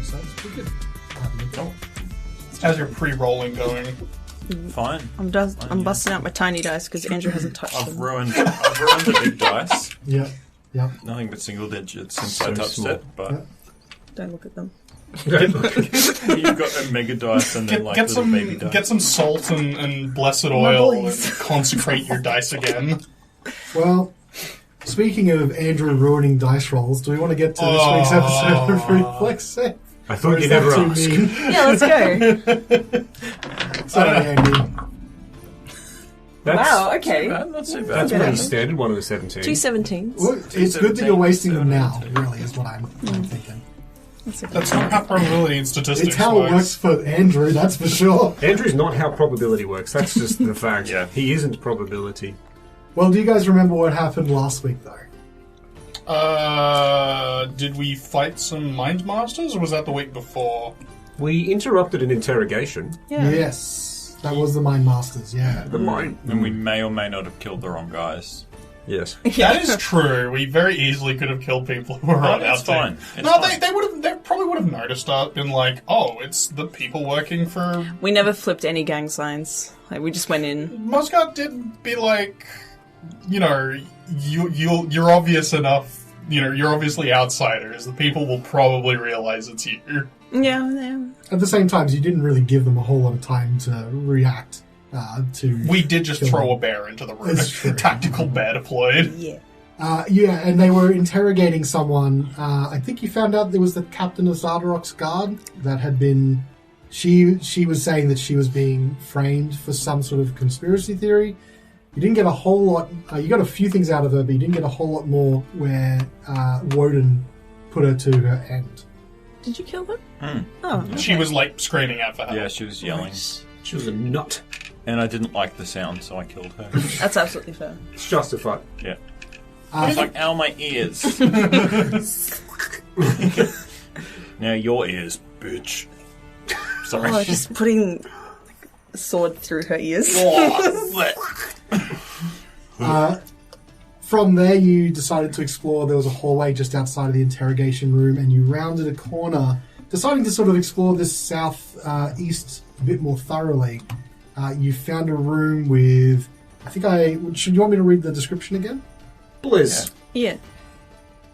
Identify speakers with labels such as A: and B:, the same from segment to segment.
A: so it's pretty good.
B: How's your pre-rolling going?
C: Fine.
D: I'm busting out my tiny dice because Andrew hasn't touched
C: I've
D: them.
C: ruined the big dice.
A: Yeah.
C: Nothing but single digits since
E: So
C: I touched
E: small.
C: it, but
D: Don't look at them.
C: you've got a mega dice and then
B: Get
C: little baby dice.
B: get some salt and blessed oil and
D: boys.
B: consecrate your dice again.
A: Well, speaking of Andrew ruining dice rolls, do we want to get to this week's episode of Reflex Save?
E: I thought you'd never ask.
D: Yeah, let's go.
A: Sorry, Andy.
D: Wow, okay.
C: Not too bad.
E: That's pretty standard, one of the 17.
D: 2 17s.
A: Well, it's good that you're wasting them now, really, is what I'm thinking.
B: That's not how probability and statistics
A: It's how it works for Andrew, that's for sure.
E: Andrew's not how probability works. That's just the fact.
C: Yeah.
E: He isn't probability.
A: Well, do you guys remember what happened last week, though?
B: Did we fight some Mind Masters, or was that the week before?
E: We interrupted an interrogation.
D: Yeah.
A: Yes, that was the Mind Masters, yeah.
E: The mind.
C: And we may or may not have killed the wrong guys.
E: Yes.
B: That is true. We very easily could have killed people who were on our
C: It's fine.
B: team.
C: It's
B: No,
C: fine.
B: they probably would have noticed us, been like, "Oh, it's the people working for."
D: We never flipped any gang signs. Like, we just went in.
B: Moscott did be like, you know, you're obvious enough. You know, you're obviously outsiders. The people will probably realize it's you.
D: Yeah.
A: At the same time, you didn't really give them a whole lot of time to react to...
B: We did just
A: Kill
B: throw
A: them.
B: a bear into the room.
A: It's true.
B: Tactical bear deployed.
D: Yeah.
A: Yeah, and they were interrogating someone. I think you found out there was the captain of Zardarok's guard that had been... She was saying that she was being framed for some sort of conspiracy theory. You didn't get a whole lot... you got a few things out of her, but you didn't get a whole lot more where Wodun put her to her end.
D: Did you kill them? Oh. Okay.
B: She was like screaming out for help.
C: Yeah, she was yelling.
E: She was a nut.
C: And I didn't like the sound, so I killed her.
D: That's absolutely fair.
E: It's justified.
C: Yeah. I was like, ow, my ears. Now your ears, bitch. Sorry.
D: Oh, just putting a sword through her ears.
A: From there, you decided to explore. There was a hallway just outside of the interrogation room, and you rounded a corner, deciding to sort of explore this south-east a bit more thoroughly. You found a room with... Should you want me to read the description again?
E: Blizz.
D: Yeah.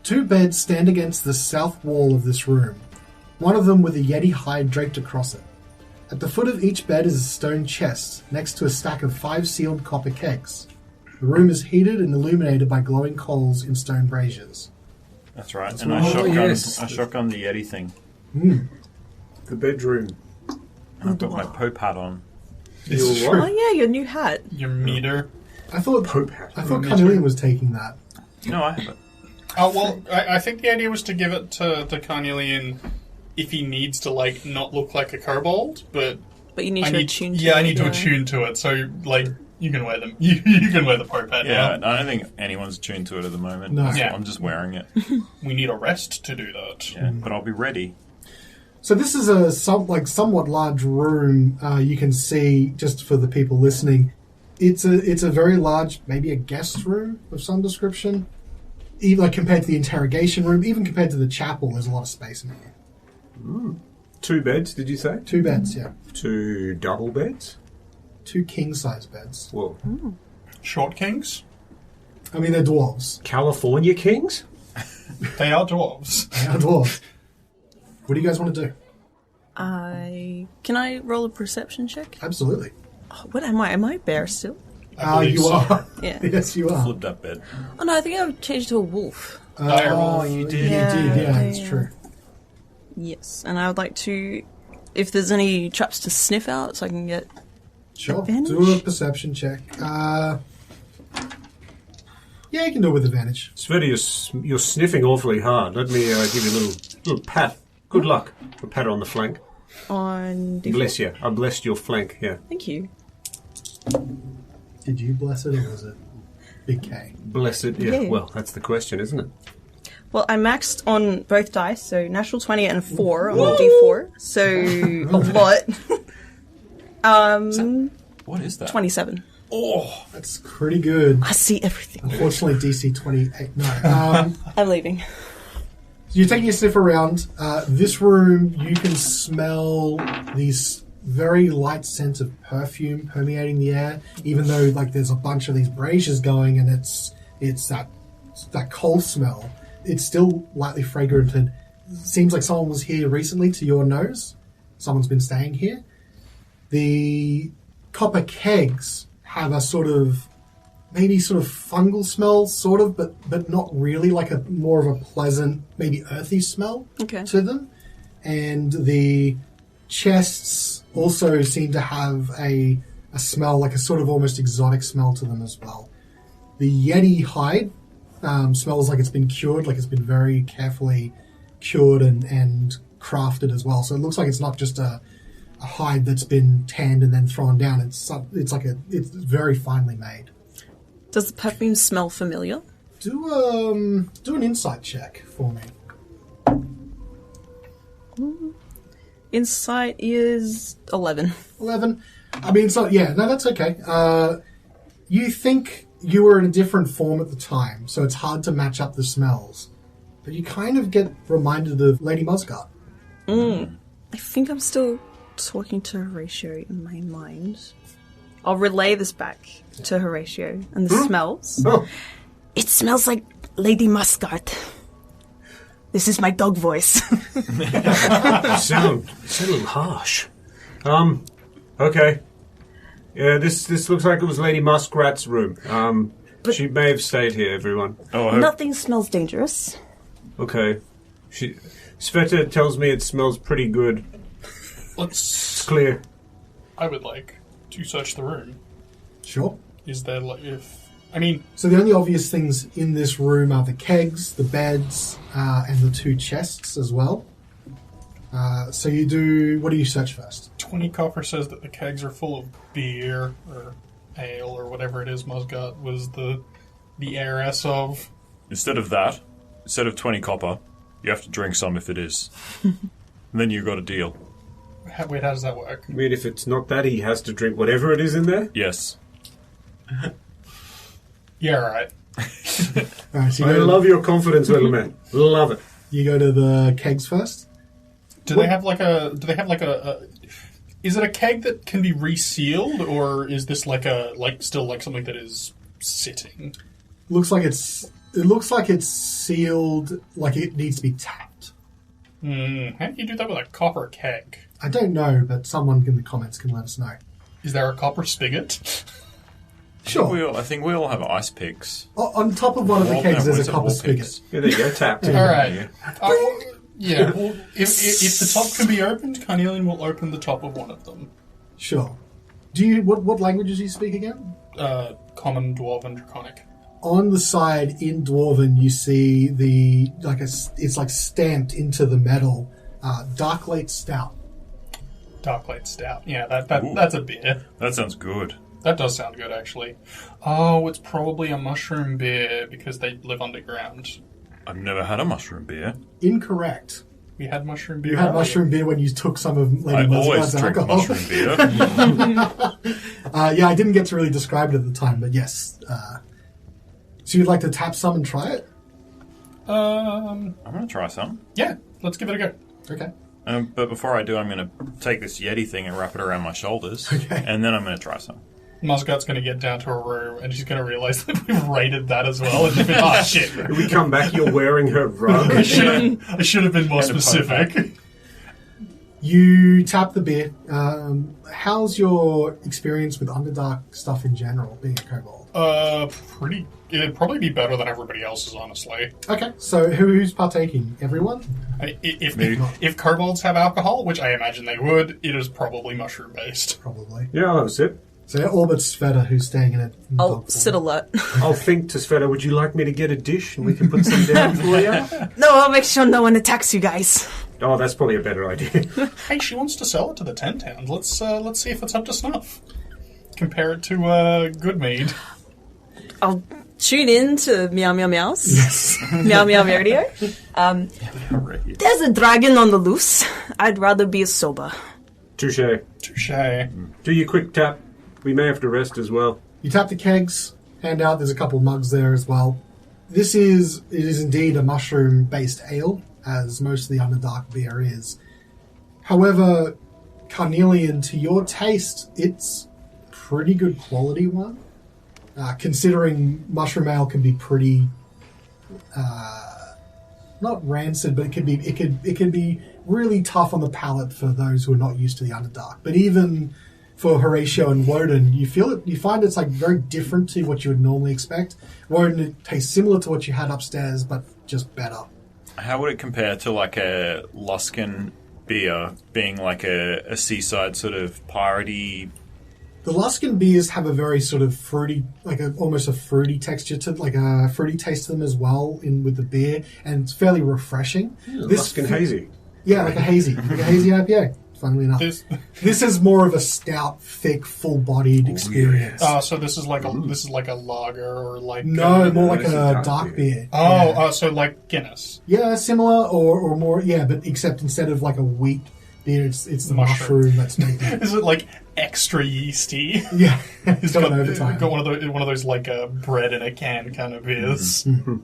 A: 2 beds stand against the south wall of this room, one of them with a Yeti hide draped across it. At the foot of each bed is a stone chest, next to a stack of 5 sealed copper kegs. The room is heated and illuminated by glowing coals in stone braziers.
C: That's right. And I shotgunned the Yeti thing.
E: The bedroom.
C: And I've got my Pope hat on.
E: Your
D: Oh,
E: what?
D: yeah, your new hat.
B: Your meter.
A: I thought
E: Pope hat.
A: Carnelian was taking that.
C: No, I haven't.
B: Oh, well, I think the idea was to give it to Carnelian if he needs to, like, not look like a kobold, but...
D: But you need to attune to it.
B: Yeah, I need to attune to it, so, like, you can wear them. You can wear the Pope hat
C: Yeah,
B: now.
C: I don't think anyone's tuned to it at the moment.
A: No.
B: Yeah.
C: I'm just wearing it.
B: We need a rest to do that.
C: Yeah, but I'll be ready.
A: So this is a somewhat large room. You can see, just for the people listening, it's a very large, maybe a guest room of some description. Even like compared to the interrogation room, even compared to the chapel, there's a lot of space in here.
E: 2 beds, did you say?
A: 2 beds, yeah.
E: 2 double beds?
A: 2 king-size beds.
E: Whoa.
B: Short kings?
A: I mean, they're dwarves.
E: California kings?
B: They are dwarves.
A: They are dwarves. What do you guys want to do?
D: Can I roll a perception check?
A: Absolutely.
D: Oh, what am I? Am I a bear still?
B: believe
A: You
B: so.
A: are.
D: Yeah.
A: Yes, you are.
C: Flip that bed.
D: Oh no, I think I've changed to a wolf.
B: Direwolf.
A: You
C: did.
A: did, yeah, that's
D: Yeah.
A: true.
D: Yes, and I would like to, if there's any traps to sniff out, so I can get.
A: Sure.
D: Advantage?
A: Do a perception check. Yeah, you can do it with advantage.
E: Svieta, you're sniffing awfully hard. Let me give you a little pat. Good luck. A pat on the flank.
D: On D4.
E: Bless you. I blessed your flank, yeah.
D: Thank you.
A: Did you bless it or was it Big K?
E: Bless it, yeah.
D: Yeah.
E: Well, that's the question, isn't it?
D: Well, I maxed on both dice, so natural 20 and a 4 on the D4, so a lot.
C: What is that?
D: 27.
B: Oh,
A: That's pretty good.
D: I see everything.
A: Unfortunately, DC 28. No.
D: I'm leaving.
A: you're taking a sniff around. This room, you can smell these very light scents of perfume permeating the air, even though there's a bunch of these braziers going and it's that coal smell. It's still lightly fragrant and seems like someone was here recently to your nose. Someone's been staying here. The copper kegs have a maybe fungal smell, but not really, more of a pleasant, maybe earthy smell to them. And the chests also seem to have a smell, like a almost exotic smell to them as well. The Yeti hide smells like it's been cured, like it's been very carefully cured and crafted as well. So it looks like it's not just a hide that's been tanned and then thrown down. It's very finely made.
D: Does the perfume smell familiar?
A: Do an insight check for me.
D: Insight is 11.
A: 11. I mean, that's okay. You think you were in a different form at the time, so it's hard to match up the smells. But you kind of get reminded of Lady Muscat.
D: I think I'm still talking to Horacio in my mind. I'll relay this back to Horacio and the smells.
A: Oh.
D: It smells like Lady Muscat. This is my dog voice.
E: It's a little harsh. Okay. Yeah, this looks like it was Lady Muskrat's room. But she may have stayed here, everyone.
D: Nothing smells dangerous.
E: Okay. Svieta tells me it smells pretty good. It's clear.
B: I would like to search the room.
A: Sure.
B: Is there
A: So the only obvious things in this room are the kegs, the beds, and the 2 chests as well. So you do... What do you search first?
B: 20 copper says that the kegs are full of beer or ale or whatever it is Muscat was the heiress of.
C: Instead of 20 copper, you have to drink some if it is. And then you got a deal.
B: Wait, how does that work?
E: I mean, if it's not that, he has to drink whatever it is in there?
C: Yes.
B: Yeah, right.
A: Alright, so
E: I love your confidence, little man. Love it.
A: You go to the kegs first?
B: Do they have a is it a keg that can be resealed, or is this still something that is sitting?
A: It looks like it's sealed, like it needs to be tapped.
B: How do you do that with a copper keg?
A: I don't know, but someone in the comments can let us know.
B: Is there a copper spigot?
A: Sure.
C: I think we all have ice picks.
A: On top of one of the kegs, there's a copper spigot.
E: Yeah, there you go, tapped.
B: All right. Yeah. Well, if the top can be opened, Carnelian will open the top of one of them.
A: Sure. Do you what languages do you speak again?
B: Common, Dwarven, Draconic.
A: On the side in Dwarven, you see it's like stamped into the metal. Dark-Late Stout.
B: Dark-Late Stout. Yeah, that's a beer.
C: That sounds good.
B: That does sound good, actually. Oh, it's probably a mushroom beer because they live underground.
C: I've never had a mushroom beer.
A: Incorrect.
B: We had mushroom beer.
A: You had mushroom beer when you took some of Lady Muscat's alcohol.
C: I always drink mushroom beer.
A: Yeah, I didn't get to really describe it at the time, but yes. So you'd like to tap some and try it?
C: I'm going to try some.
B: Yeah, let's give it a go.
A: Okay.
C: But before I do, I'm going to take this Yeti thing and wrap it around my shoulders.
A: Okay.
C: And then I'm going to try some.
B: Muscat's going to get down to her room and she's going to realise that we've raided that as well. And oh, shit.
E: When we come back, you're wearing her rug.
B: I should have been more specific.
A: You tap the beer. How's your experience with Underdark stuff in general, being a kobold?
B: Pretty. It'd probably be better than everybody else's, honestly.
A: Okay, so who's partaking? Everyone?
B: If kobolds have alcohol, which I imagine they would, it is probably mushroom-based.
A: Probably.
E: Yeah, I'll have a sip.
A: So all but Svieta, who's staying in it.
D: I'll sit alert.
E: I'll think to Svieta, would you like me to get a dish and we can put some down for you?
D: No, I'll make sure no one attacks you guys.
E: Oh, that's probably a better idea.
B: Hey, she wants to sell it to the 10 towns. Let's see if it's up to snuff. Compare it to good mead.
D: I'll tune in to Meow Meow Meows.
A: Yes.
D: Meow Meow Radio. There's a dragon on the loose. I'd rather be sober.
E: Touche. Do your quick tap. We may have to rest as well.
A: You tap the kegs, hand out. There's a couple mugs there as well. It is indeed a mushroom-based ale. as most of the Underdark beer is. However, Carnelian, to your taste, it's pretty good quality one. Considering mushroom ale can be pretty, not rancid, but it can be really tough on the palate for those who are not used to the Underdark. But even for Horacio and Wodun, you find it's like very different to what you would normally expect. Wodun, it tastes similar to what you had upstairs, but just better.
C: How would it compare to like a Luskan beer being like a seaside sort of piratey?
A: The Luskan beers have a very sort of fruity, like almost a fruity texture to, like a fruity taste to them as well with the beer, and it's fairly refreshing.
E: Luskan hazy.
A: Yeah, like a hazy IPA. Funnily enough, this is more of a stout, thick, full-bodied experience.
B: So this is like a lager or like
A: more like a dark beer.
B: So like Guinness.
A: Yeah, similar or more. Yeah, but except instead of like a wheat beer, it's the mushroom that's making.
B: Is it like extra yeasty?
A: Yeah, it's got overtime.
B: Got one of those like bread in a can kind of beers.
A: Mm-hmm.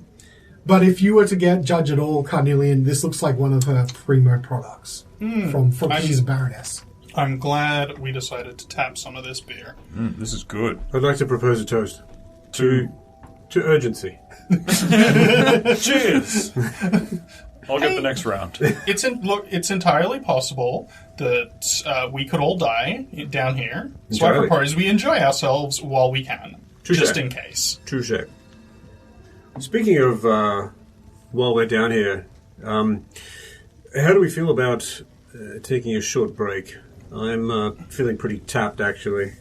A: But if you were to judge at all, Carnelian, this looks like one of her primo products from she's a Baroness.
B: I'm glad we decided to tap some of this beer.
C: This is good.
E: I'd like to propose a toast to urgency.
C: Cheers! I'll get the next round.
B: It's entirely possible that we could all die down here. So I
E: Entirely.
B: propose we enjoy ourselves while we can,
E: Touche.
B: just in case.
E: Touche. Speaking of, while we're down here, how do we feel about taking a short break? I'm feeling pretty tapped, actually.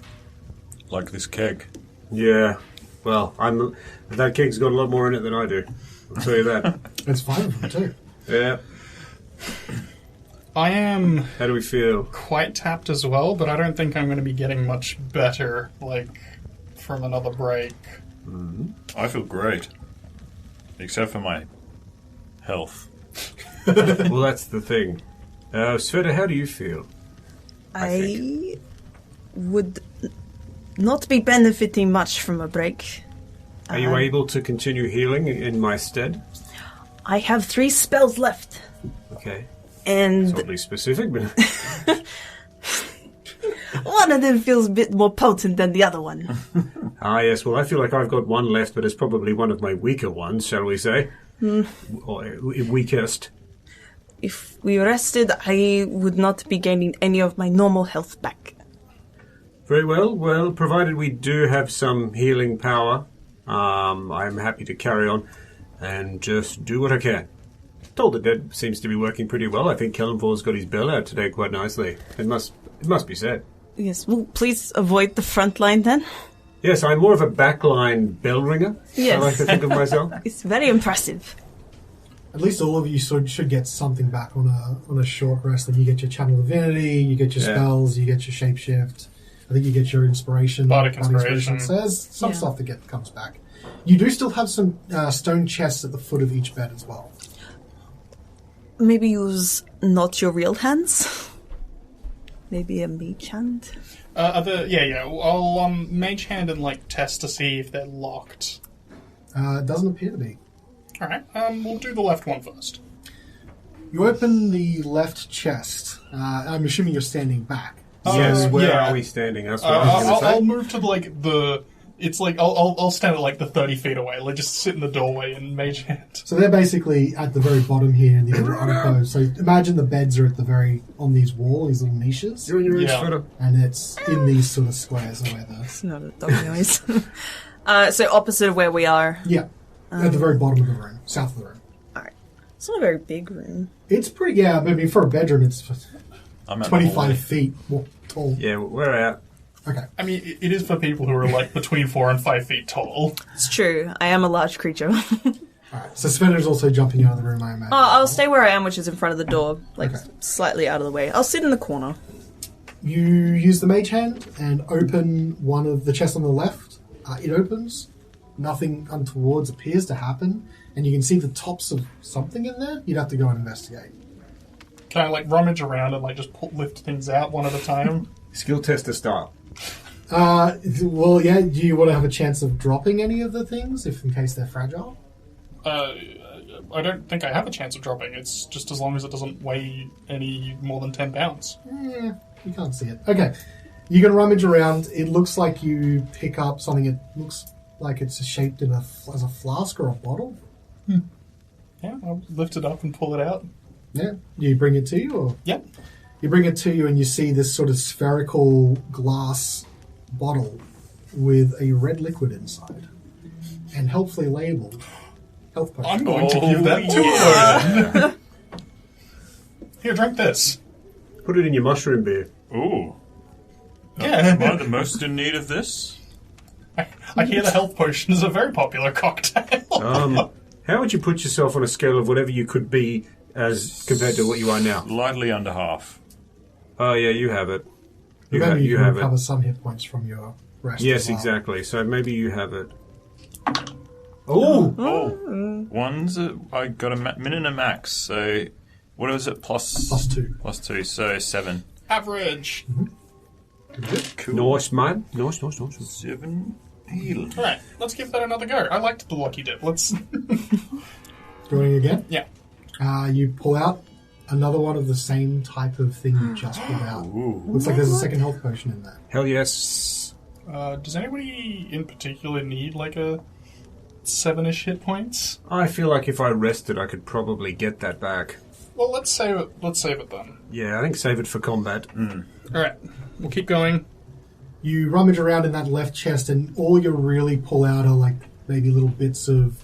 C: Like this keg.
E: Yeah. Well, that keg's got a lot more in it than I do. I'll tell you that.
A: It's fine with them too.
E: Yeah.
B: I am
E: How do we feel?
B: quite tapped as well, but I don't think I'm going to be getting much better, from another break.
C: I feel great. Except for my health.
E: Well, that's the thing. Svieta, how do you feel?
D: I would not be benefiting much from a break.
E: Are you able to continue healing in my stead?
D: I have 3 spells left.
E: Okay.
D: And
E: It's oddly specific, but
D: one of them feels a bit more potent than the other one.
E: yes. Well, I feel like I've got one left, but it's probably one of my weaker ones, shall we say? Or weakest.
D: If we rested, I would not be gaining any of my normal health back.
E: Very well. Well, provided we do have some healing power, I'm happy to carry on and just do what I can. Told the Dead seems to be working pretty well. I think Callan's got his bell out today quite nicely. It must be said.
D: Yes, well, please avoid the front line then.
E: Yes, I'm more of a backline bell ringer.
D: Yes.
E: I like to think of myself.
D: It's very impressive.
A: At least all of you should get something back on a short rest. Like you get your channel divinity, you get your spells, you get your shapeshift. I think you get your inspiration.
B: Bardic inspiration.
A: So there's some stuff that comes back. You do still have some stone chests at the foot of each bed as well.
D: Maybe use not your real hands. Maybe a mage hand.
B: I'll mage hand and test to see if they're locked.
A: It doesn't appear to be.
B: All right, we'll do the left one first.
A: You open the left chest. I'm assuming you're standing back.
E: Yes, where
B: yeah.
E: are we standing? That's what I was going to say.
B: I'll move to the. It's I'll stand at the 30 feet away. Just sit in the doorway and mage hand.
A: So they're basically at the very bottom here in the unclosed. So imagine the beds are on these walls, these little niches,
E: You're in your
B: Yeah.
E: Svieta.
A: and it's in these sort of squares where
D: It's not a dog noise. So opposite of where we are.
A: at the very bottom of the room, south of the room.
D: Alright. It's not a very big room.
A: It's pretty. Yeah, I mean for a bedroom, it's
C: I'm at the hallway.
A: 25 feet tall.
E: Yeah, we're out.
A: Okay.
B: I mean, it is for people who are between 4 and 5 feet tall.
D: It's true. I am a large creature.
A: Alright, so Svender's also jumping out of the room, I imagine.
D: I'll stay where I am, which is in front of the door,
A: Okay.
D: slightly out of the way. I'll sit in the corner.
A: You use the mage hand and open one of the chests on the left. It opens. Nothing untoward appears to happen. And you can see the tops of something in there. You'd have to go and investigate.
B: Can I rummage around and just lift things out one at a time?
E: Skill tester style.
A: Well, yeah. Do you want to have a chance of dropping any of the things, in case they're fragile?
B: I don't think I have a chance of dropping. It's just as long as it doesn't weigh any more than 10 pounds.
A: You can't see it. Okay. You can rummage around. It looks like you pick up something. It looks like it's shaped as a flask or a bottle.
B: Yeah, I'll lift it up and pull it out.
A: Yeah. Do you bring it to you? Or?
B: Yep.
A: You bring it to you and you see this sort of spherical glass bottle with a red liquid inside. And helpfully labelled health potion.
B: I'm going to give that to Wodun. Here, drink this.
E: Put it in your mushroom beer.
C: Ooh.
B: Yeah.
C: Am I the most in need of this?
B: I hear the health potion is a very popular cocktail.
E: How would you put yourself on a scale of whatever you could be as compared to what you are now?
C: Lightly under half.
E: Oh, yeah, you have it.
A: Remember, you can
E: have
A: recover
E: it.
A: some hit points from your rest.
E: Yes,
A: as well.
E: exactly. So maybe you have it. Oh!
C: Oh. One's I got a min and a max, so what is it? Plus
A: 2.
C: Plus 2, so 7.
B: Average.
C: Cool.
E: Nice, man. Nice.
C: 7 healed.
B: Alright, let's give that another go. I liked the lucky dip. Let's...
A: Going again?
B: Yeah.
A: You pull out another one of the same type of thing you just pulled out.
C: Ooh.
A: Looks like there's a second health potion in there.
E: Hell yes.
B: Does anybody in particular need like a 7-ish hit points?
E: I feel like if I rested, I could probably get that back.
B: Well, let's save it. Let's save it then.
E: Yeah, I think save it for combat.
B: Alright, we'll keep going.
A: You rummage around in that left chest, and all you really pull out are like maybe little bits of.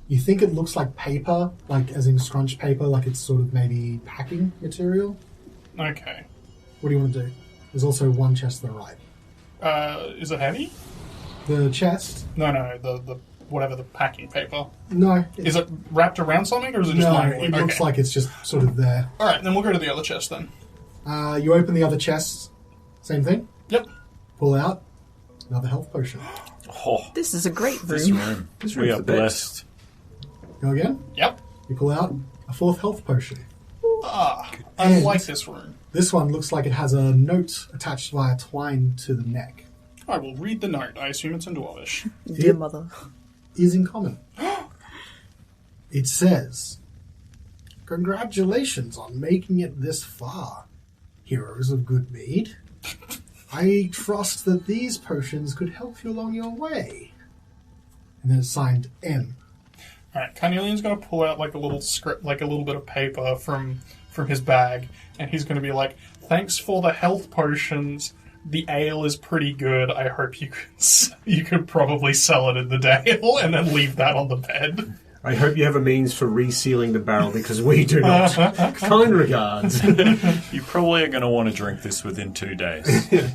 A: You think it looks like paper, like as in scrunch paper, like it's sort of maybe packing material.
B: Okay.
A: What do you want to do? There's also one chest to the right.
B: Is it heavy?
A: The chest?
B: No, the whatever the packing paper.
A: No.
B: Is it wrapped around something, or is it just
A: No,
B: lying?
A: it looks like it's just sort of there.
B: Alright, then we'll go to the other chest then.
A: You open the other chest. Same thing.
B: Yep.
A: Pull out another health potion.
C: Oh,
D: This is a great
C: this
D: room.
C: room.
E: This
C: We
E: room's
C: are
E: the best.
C: blessed.
A: Go again.
B: Yep.
A: You pull out a fourth health potion.
B: I
A: And-
B: like this room.
A: This one looks like it has a note attached via twine to the neck.
B: I will read the note. I assume it's in Dwarvish.
D: Dear mother.
A: Is in common. It says, "Congratulations on making it this far, heroes of good mead. I trust that these potions could help you along your way." And then it's signed M.
B: Alright, Carnelian's going to pull out like a little script, like a little bit of paper from his bag, and he's going to be like, "Thanks for the health potions. The ale is pretty good. I hope you could probably sell it in the Dale," and then leave that on the bed.
E: I hope you have a means for resealing the barrel because we do not. Kind regards.
C: You probably are going to want to drink this within 2 days.
D: If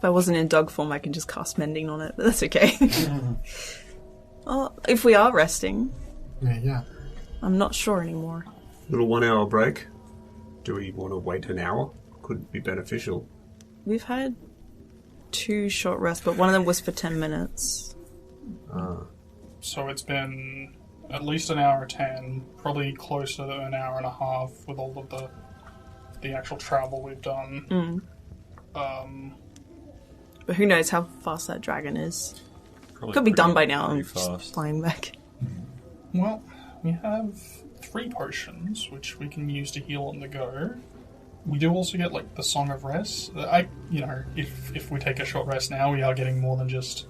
D: I wasn't in dog form, I can just cast mending on it, but that's okay. If we are resting,
A: Yeah.
D: I'm not sure anymore.
E: Little 1 hour break. Do we want to wait an hour? Could be beneficial.
D: We've had 2 short rests, but one of them was for 10 minutes.
B: So it's been at least an hour 10, probably closer to an hour and a half with all of the actual travel we've done.
D: But who knows how fast that dragon is.
C: Probably
D: Could be done by
C: pretty
D: now and
C: fast.
D: just flying back.
B: Well, we have 3 potions, which we can use to heal on the go. We do also get, like, the Song of Rest. If we take a short rest now, we are getting more than just...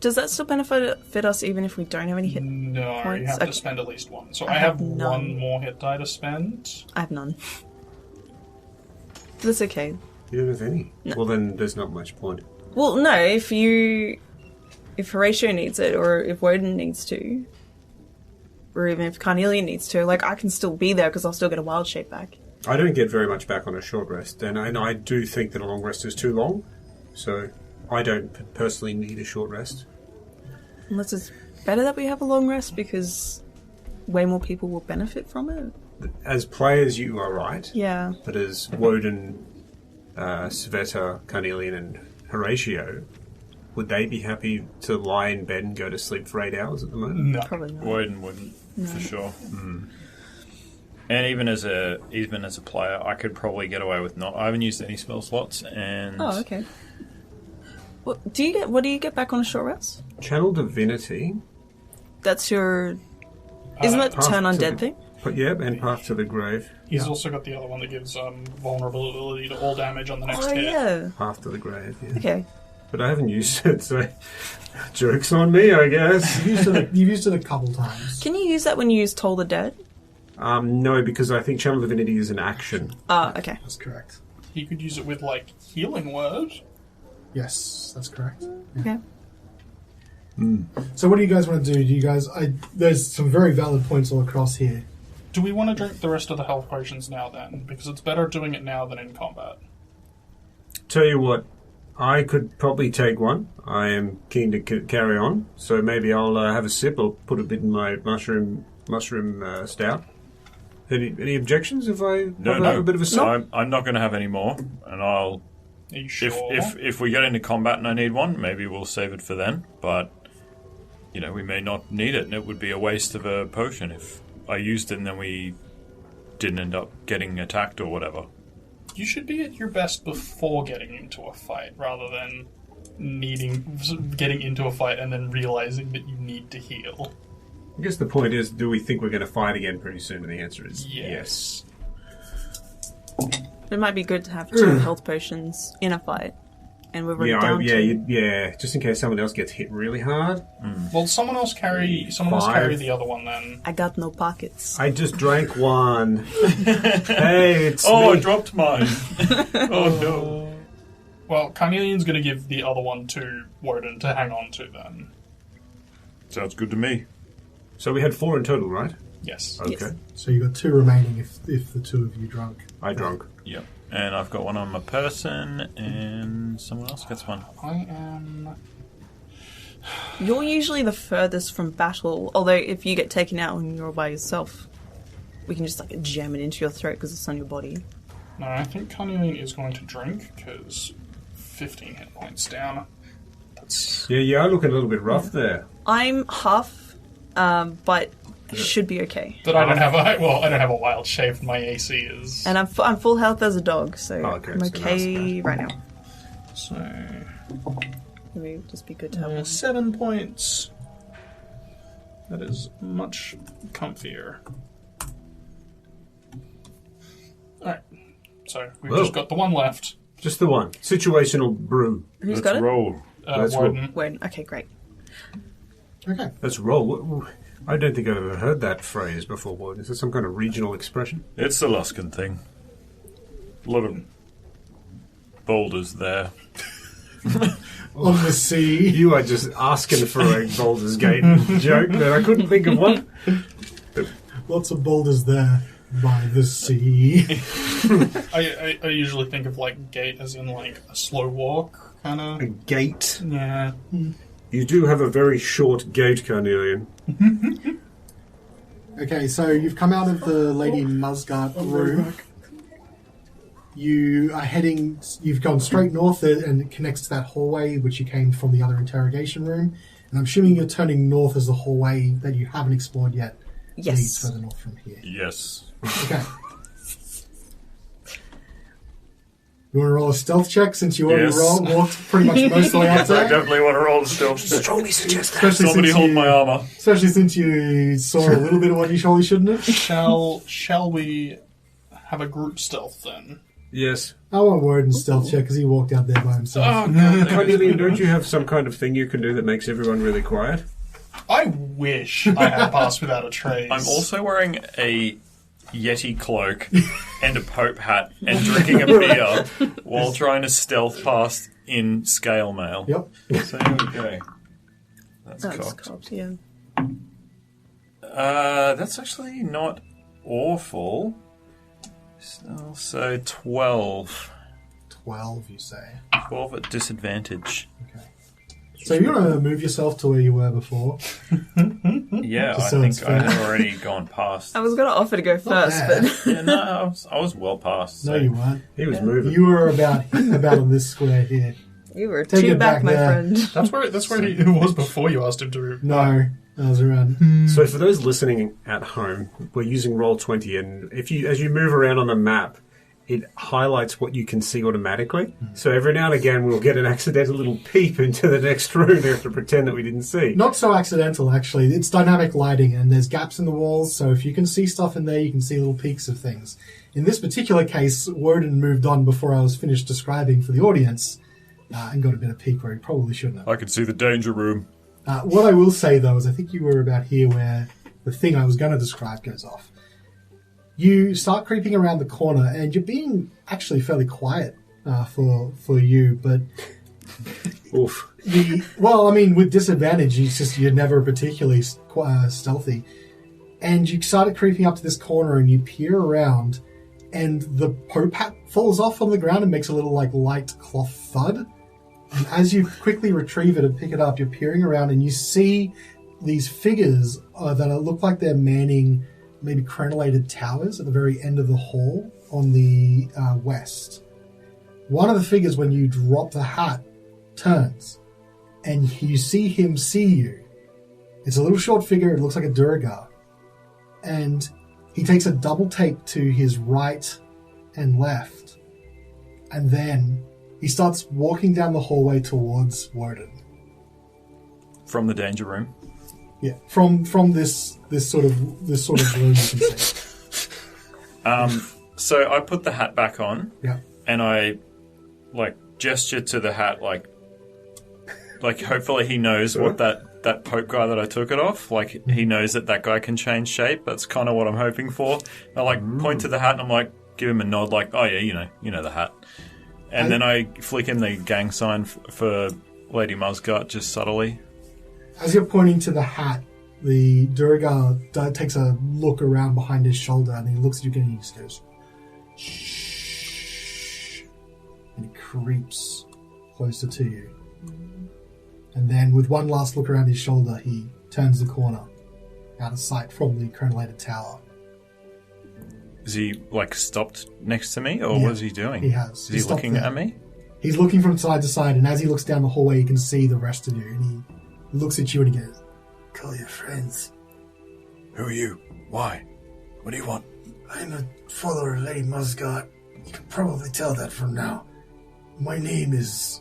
D: Does that still benefit us even if we don't have any hit?
B: No,
D: points?
B: you have
D: Okay.
B: to spend at least 1. So
D: I
B: I have
D: have none.
B: 1 more hit die to spend.
D: I have none. That's okay.
E: You don't have any?
D: No.
E: Well, then there's not much point.
D: Well, no, if Horatio needs it, or if Wodun needs to, or even if Carnelian needs to, like, I can still be there because I'll still get a wild shape back.
E: I don't get very much back on a short rest, and I do think that a long rest is too long, so I don't personally need a short rest.
D: Unless it's better that we have a long rest because way more people will benefit from it.
E: As players, you are right,
D: Yeah.
E: but as Wodun, Svieta, Carnelian, and Horatio, would they be happy to lie in bed and go to sleep for 8 hours at the moment?
B: No.
D: Probably not.
C: Wodun wouldn't, for sure. And even as a player, I could probably get away with not. I haven't used any spell slots, and
D: Oh, okay. What do you get back on a short rest?
E: Channel Divinity.
D: That's your Isn't that
E: Path
D: turn
E: to
D: undead
E: the-
D: thing?
E: But yeah, and Path to the Grave.
B: He's also got the other one that gives vulnerability to all damage on the next
D: Oh
B: hit.
D: yeah.
E: Path to the Grave, yeah.
D: Okay.
E: But I haven't used it, so joke's on me, I guess.
A: You've used it a couple times.
D: Can you use that when you use Toll the Dead?
E: No, because I think Channel Divinity is an action.
D: Okay.
A: That's correct.
B: He could use it with, like, Healing Word.
A: Yes, that's correct.
D: Okay.
A: So what do you guys want to do? Do you guys... there's some very valid points all across here.
B: Do we want to drink the rest of the health potions now, then? Because it's better doing it now than in combat.
E: Tell you what, I could probably take one. I am keen to carry on, so maybe I'll have a sip. I'll put a bit in my mushroom stout. Any objections if I have a bit of a sip?
C: I'm not going to have any more, and I'll.
B: Are you sure?
C: If we get into combat and I need one, maybe we'll save it for then. But we may not need it, and it would be a waste of a potion if I used it and then we didn't end up getting attacked or whatever.
B: You should be at your best before getting into a fight, rather than getting into a fight and then realizing that you need to heal.
E: I guess the point is, do we think we're going to fight again pretty soon? And the answer is
B: Yes.
D: It might be good to have 2 health potions in a fight, and we're down to...
E: just in case someone else gets hit really hard.
B: Well, someone else carry the other one then.
D: I got no pockets.
E: I just drank one. Hey, it's
C: Oh,
E: me.
C: I dropped mine. Oh no.
B: Well, Carnelian's going to give the other one to Wodun to hang on to then.
C: Sounds good to me.
E: So we had 4 in total, right?
B: Yes.
E: Okay.
D: Yes.
A: So you've got 2 remaining if the 2 of you drunk.
E: I drunk.
C: Yep. And I've got one on my person, and someone else gets one.
B: I am...
D: You're usually the furthest from battle, although if you get taken out when you're all by yourself, we can just jam it into your throat because it's on your body.
B: No, I think Carnelian is going to drink, because 15 hit points down. That's...
E: Yeah, you are looking a little bit rough there.
D: I'm half, but should be okay.
B: But I don't have a wild shape. My AC is...
D: And I'm full health as a dog, so
E: okay,
D: I'm
E: so
D: okay right now.
B: So...
D: Maybe it would just be good to have one.
B: 7 points. That is much comfier. Alright. So, we've just got the one left.
E: Just the one. Situational brew.
D: Who's got it?
C: Roll.
E: Let's
B: Wodun.
D: When? Okay, great.
A: Okay.
E: Let's roll. I don't think I've ever heard that phrase before, Wodun. Is it some kind of regional expression?
C: It's the Luskan thing. A lot of boulders there.
A: On the sea.
E: You are just asking for a Baldur's Gate joke that I couldn't think of one.
A: Lots of boulders there by the sea.
B: I usually think of gate as in a slow walk kind
E: A
B: of.
E: gate.
B: Yeah.
E: You do have a very short gate, Carnelian.
A: Okay, so you've come out of the Lady Musgart room. You are heading... You've gone straight north and it connects to that hallway which you came from the other interrogation room. And I'm assuming you're turning north as the hallway that you haven't explored yet leads
D: Yes.
A: further north from here.
C: Yes.
A: Okay. You want to roll a stealth check since you already
C: Yes.
A: walked pretty much most of the way out
C: I
A: there?
C: definitely want to roll the stealth check.
E: Strongly suggest that.
A: Especially
C: Somebody
A: since
C: hold
A: you-
C: my armor.
A: Especially since you saw a little bit of what you surely shouldn't have.
B: Shall we have a group stealth then?
E: Yes.
A: I won't Wodun stealth check because he walked out there by himself.
B: Oh, God.
E: Carnelian, don't you have some kind of thing you can do that makes everyone really quiet?
B: I wish I had passed without a trace.
C: I'm also wearing a Yeti cloak and a Pope hat and drinking a beer while trying to stealth past in scale mail.
A: Yep.
C: So here we go. That's
D: That's
C: cocked.
D: cocked, yeah.
C: That's actually not awful. So 12.
A: 12, you say.
C: 12 at disadvantage.
A: Okay. So you want to move yourself to where you were before.
C: Yeah,
A: Just
C: I
A: so it's
C: think I
A: fair.
C: had already gone past.
D: I was going to offer to go first,
A: bad.
D: but
C: Yeah, no, I was well past.
A: No,
C: So.
A: you weren't.
E: He was moving.
A: You were about on this square here.
D: you were
A: Take
D: too
A: it
D: back,
A: back
D: my
A: there.
D: friend.
B: That's where he was before you asked him to.
A: No, I was around.
E: So for those listening at home, we're using Roll20, and as you move around on the map, it highlights what you can see automatically. So every now and again we'll get an accidental little peep into the next room and have to pretend that we didn't see.
A: Not so accidental, actually. It's dynamic lighting, and there's gaps in the walls, so if you can see stuff in there, you can see little peeks of things. In this particular case, Wodun moved on before I was finished describing for the audience, and got a bit of peek where he probably shouldn't have.
C: I can see the danger room.
A: What I will say, though, is I think you were about here where the thing I was going to describe goes off. You start creeping around the corner, and you're being actually fairly quiet for you, but...
E: Oof.
A: With disadvantage, you're never particularly stealthy. And you started creeping up to this corner, and you peer around, and the Pope hat falls off on the ground and makes a little, light cloth thud. And as you quickly retrieve it and pick it up, you're peering around, and you see these figures that look like they're manning maybe crenellated towers at the very end of the hall on the west. One of the figures, when you drop the hat, turns, and you see him see you. It's a little short figure, it looks like a Durgar. And he takes a double take to his right and left, and then he starts walking down the hallway towards Wodun.
C: From the danger room?
A: Yeah, from this sort of room you can see.
C: So I put the hat back on.
A: Yeah.
C: And I gesture to the hat like hopefully he knows what that Pope guy that I took it off, he knows that guy can change shape. That's kind of what I'm hoping for. I point to the hat and I'm give him a nod oh yeah, you know the hat. And then I flick him the gang sign for Lady Musgut just subtly.
A: As you're pointing to the hat, the Durgar takes a look around behind his shoulder, and he looks at you again and he just goes, shh, and he creeps closer to you. And then with one last look around his shoulder, he turns the corner, out of sight from the crenellated tower.
C: Is he stopped next to me, or
A: Yeah,
C: what is he doing?
A: he has.
C: Is he looking
A: there.
C: at me?
A: He's looking from side to side, and as he looks down the hallway, you can see the rest of you, and he looks at you and he goes, call your friends.
C: Who are you? Why? What do you want?
A: I'm a follower of Lady Muscat. You can probably tell that from now. My name is...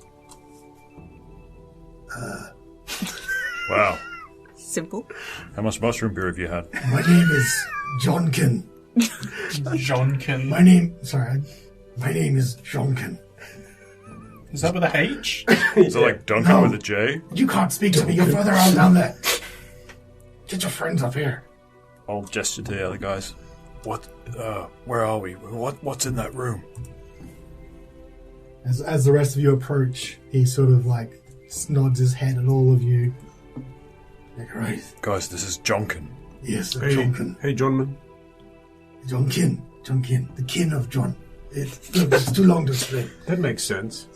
C: Wow.
D: Simple.
C: How much mushroom beer have you had?
A: My name is Johnkin.
B: Johnkin.
A: My name is Johnkin.
B: Is that with a H?
C: Is it Duncan
A: No.
C: with a J?
A: You can't speak to me. You're further on down there. Get your friends up here.
C: I'll gesture to the other guys. What? Where are we? What's in that room?
A: As the rest of you approach, he sort of nods his head at all of you. Right.
C: Guys, this is Jonkin.
A: Yes,
E: Hey,
A: Johnkin.
E: hey, Johnman.
A: Johnkin. The kin of John. It's too long to explain.
E: That makes sense.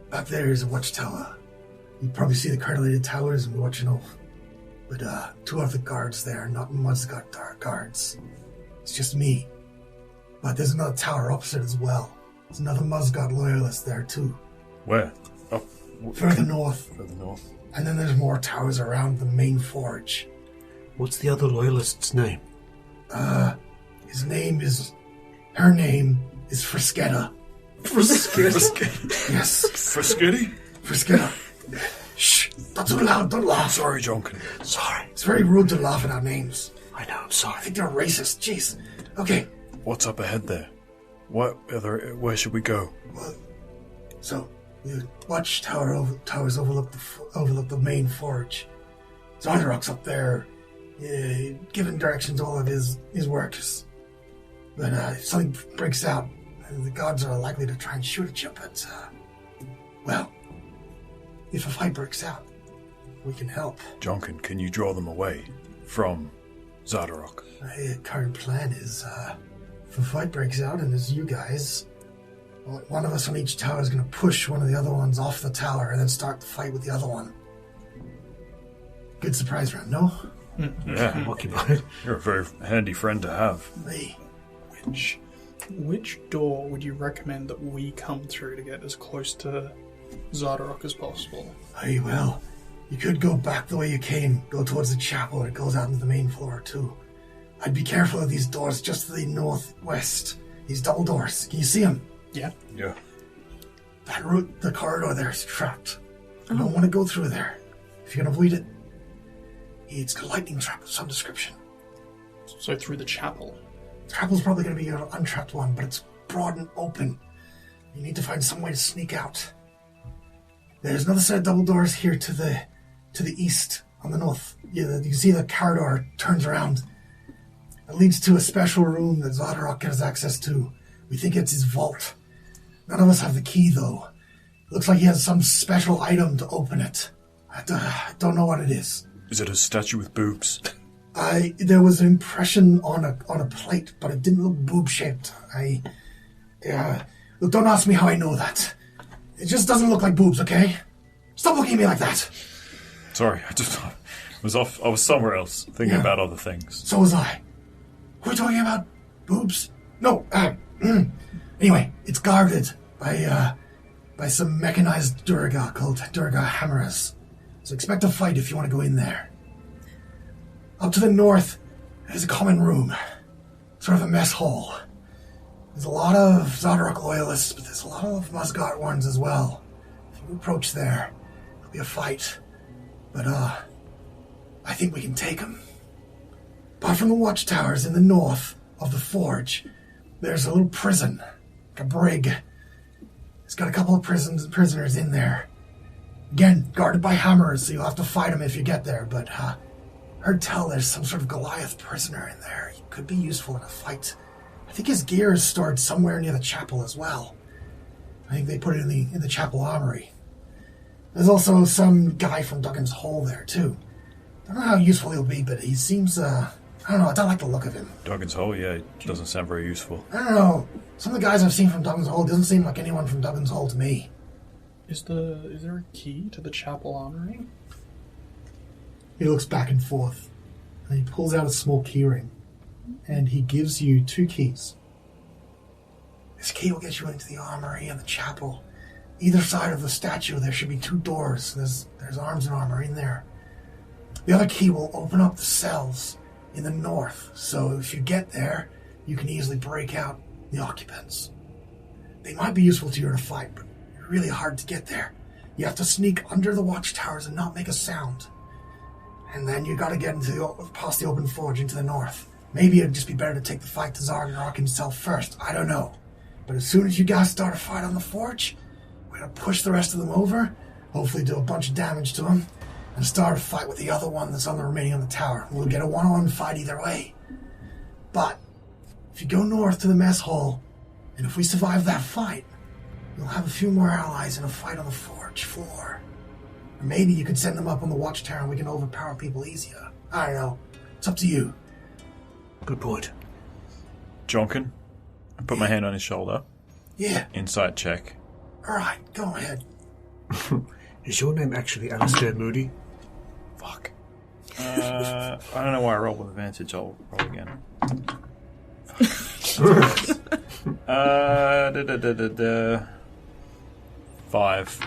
A: Back there is a watchtower. You probably see the crenellated towers and watching off. But two of the guards there are not Muscat guards. It's just me. But there's another tower opposite as well. There's another Muscat loyalist there too.
C: Where? Oh,
A: Further north.
C: further north.
A: And then there's more towers around the main forge.
E: What's the other loyalist's name?
A: Her name is Frisketta.
C: Frisketty?
A: Yes,
C: Frisketty?
A: Frisketta. Shh, not too loud, don't laugh.
C: Sorry, Jonkin.
A: Sorry. It's very rude to laugh at our names.
E: I know, I'm
A: I
E: sorry.
A: think they're racist, jeez. Okay,
C: What's up ahead there? Where should we go?
A: so the watchtower towers overlook the main forge. Zardarok's up there, giving direction to all of his workers. But if something breaks out, the gods are likely to try and shoot at you. But if a fight breaks out, we can help.
C: Jonkin, can you draw them away from Zardarok?
A: My current plan is, if a fight breaks out and it's you guys, one of us on each tower is going to push one of the other ones off the tower and then start the fight with the other one. Good surprise round, no?
C: Yeah,
E: Occupied.
C: you're a very handy friend to have.
A: Me.
B: Which door would you recommend that we come through to get as close to Zardarok as possible?
A: Hey, well, you could go back the way you came, go towards the chapel, and it goes out into the main floor, too. I'd be careful of these doors just to the northwest. These double doors. Can you see them?
B: Yeah.
C: Yeah.
A: That route, the corridor there is trapped. I don't want to go through there. If you can avoid it, it's a lightning trap of some description.
B: So through the chapel.
A: The chapel's probably going to be an untrapped one, but it's broad and open. You need to find some way to sneak out. There's another set of double doors here to the east, on the north. You can see the corridor turns around. It leads to a special room that Zadorok has access to. We think it's his vault. None of us have the key, though. It looks like he has some special item to open it. I don't know what it is.
C: Is it a statue with boobs?
A: There was an impression on a plate, but it didn't look boob-shaped. Look, don't ask me how I know that. It just doesn't look like boobs, okay? Stop looking at me like that.
C: Sorry, I was somewhere else, thinking about other things.
A: So was I. Were we talking about boobs? No, anyway, it's guarded by some mechanized Durga called Durga Hammerers. So expect a fight if you want to go in there. Up to the north, there's a common room. Sort of a mess hall. There's a lot of Zadorok loyalists, but there's a lot of Musgart ones as well. If you approach there, there'll be a fight. But, I think we can take them. Apart from the watchtowers in the north of the forge, there's a little prison, like a brig. It's got a couple of prisoners in there. Again, guarded by hammers, so you'll have to fight them if you get there, but, heard tell there's some sort of Goliath prisoner in there. He could be useful in a fight. I think his gear is stored somewhere near the chapel as well. I think they put it in the chapel armory. There's also some guy from Duggan's Hole there, too. Don't know how useful he'll be, but he seems, I don't know, I don't like the look of him.
C: Duggan's Hole, yeah, it doesn't sound very useful.
A: I don't know. Some of the guys I've seen from Duggan's Hole doesn't seem like anyone from Duggan's Hole to me.
B: Is there a key to the chapel armory?
A: He looks back and forth, and he pulls out a small keyring, and he gives you 2 keys. This key will get you into the armory and the chapel. Either side of the statue, there should be 2 doors. There's arms and armor in there. The other key will open up the cells in the north, so if you get there, you can easily break out the occupants. They might be useful to you in a fight, but they're really hard to get there. You have to sneak under the watchtowers and not make a sound. And then you gotta get past the open forge into the north. Maybe it'd just be better to take the fight to Zarnarok himself first. I don't know. But as soon as you guys start a fight on the forge, we're gonna push the rest of them over, hopefully do a bunch of damage to them, and start a fight with the other one that's remaining on the tower. We'll get a one-on-one fight either way. But if you go north to the mess hall, and if we survive that fight, you'll have a few more allies in a fight on the forge floor. Or maybe you could send them up on the watchtower and we can overpower people easier. I don't know. It's up to you.
E: Good point.
C: Jonkin, I put my hand on his shoulder.
A: Yeah.
C: Insight check.
A: Alright, go ahead.
E: Is your name actually Alistair Moody?
C: Fuck. I don't know why I rolled with advantage. I'll roll again. 5.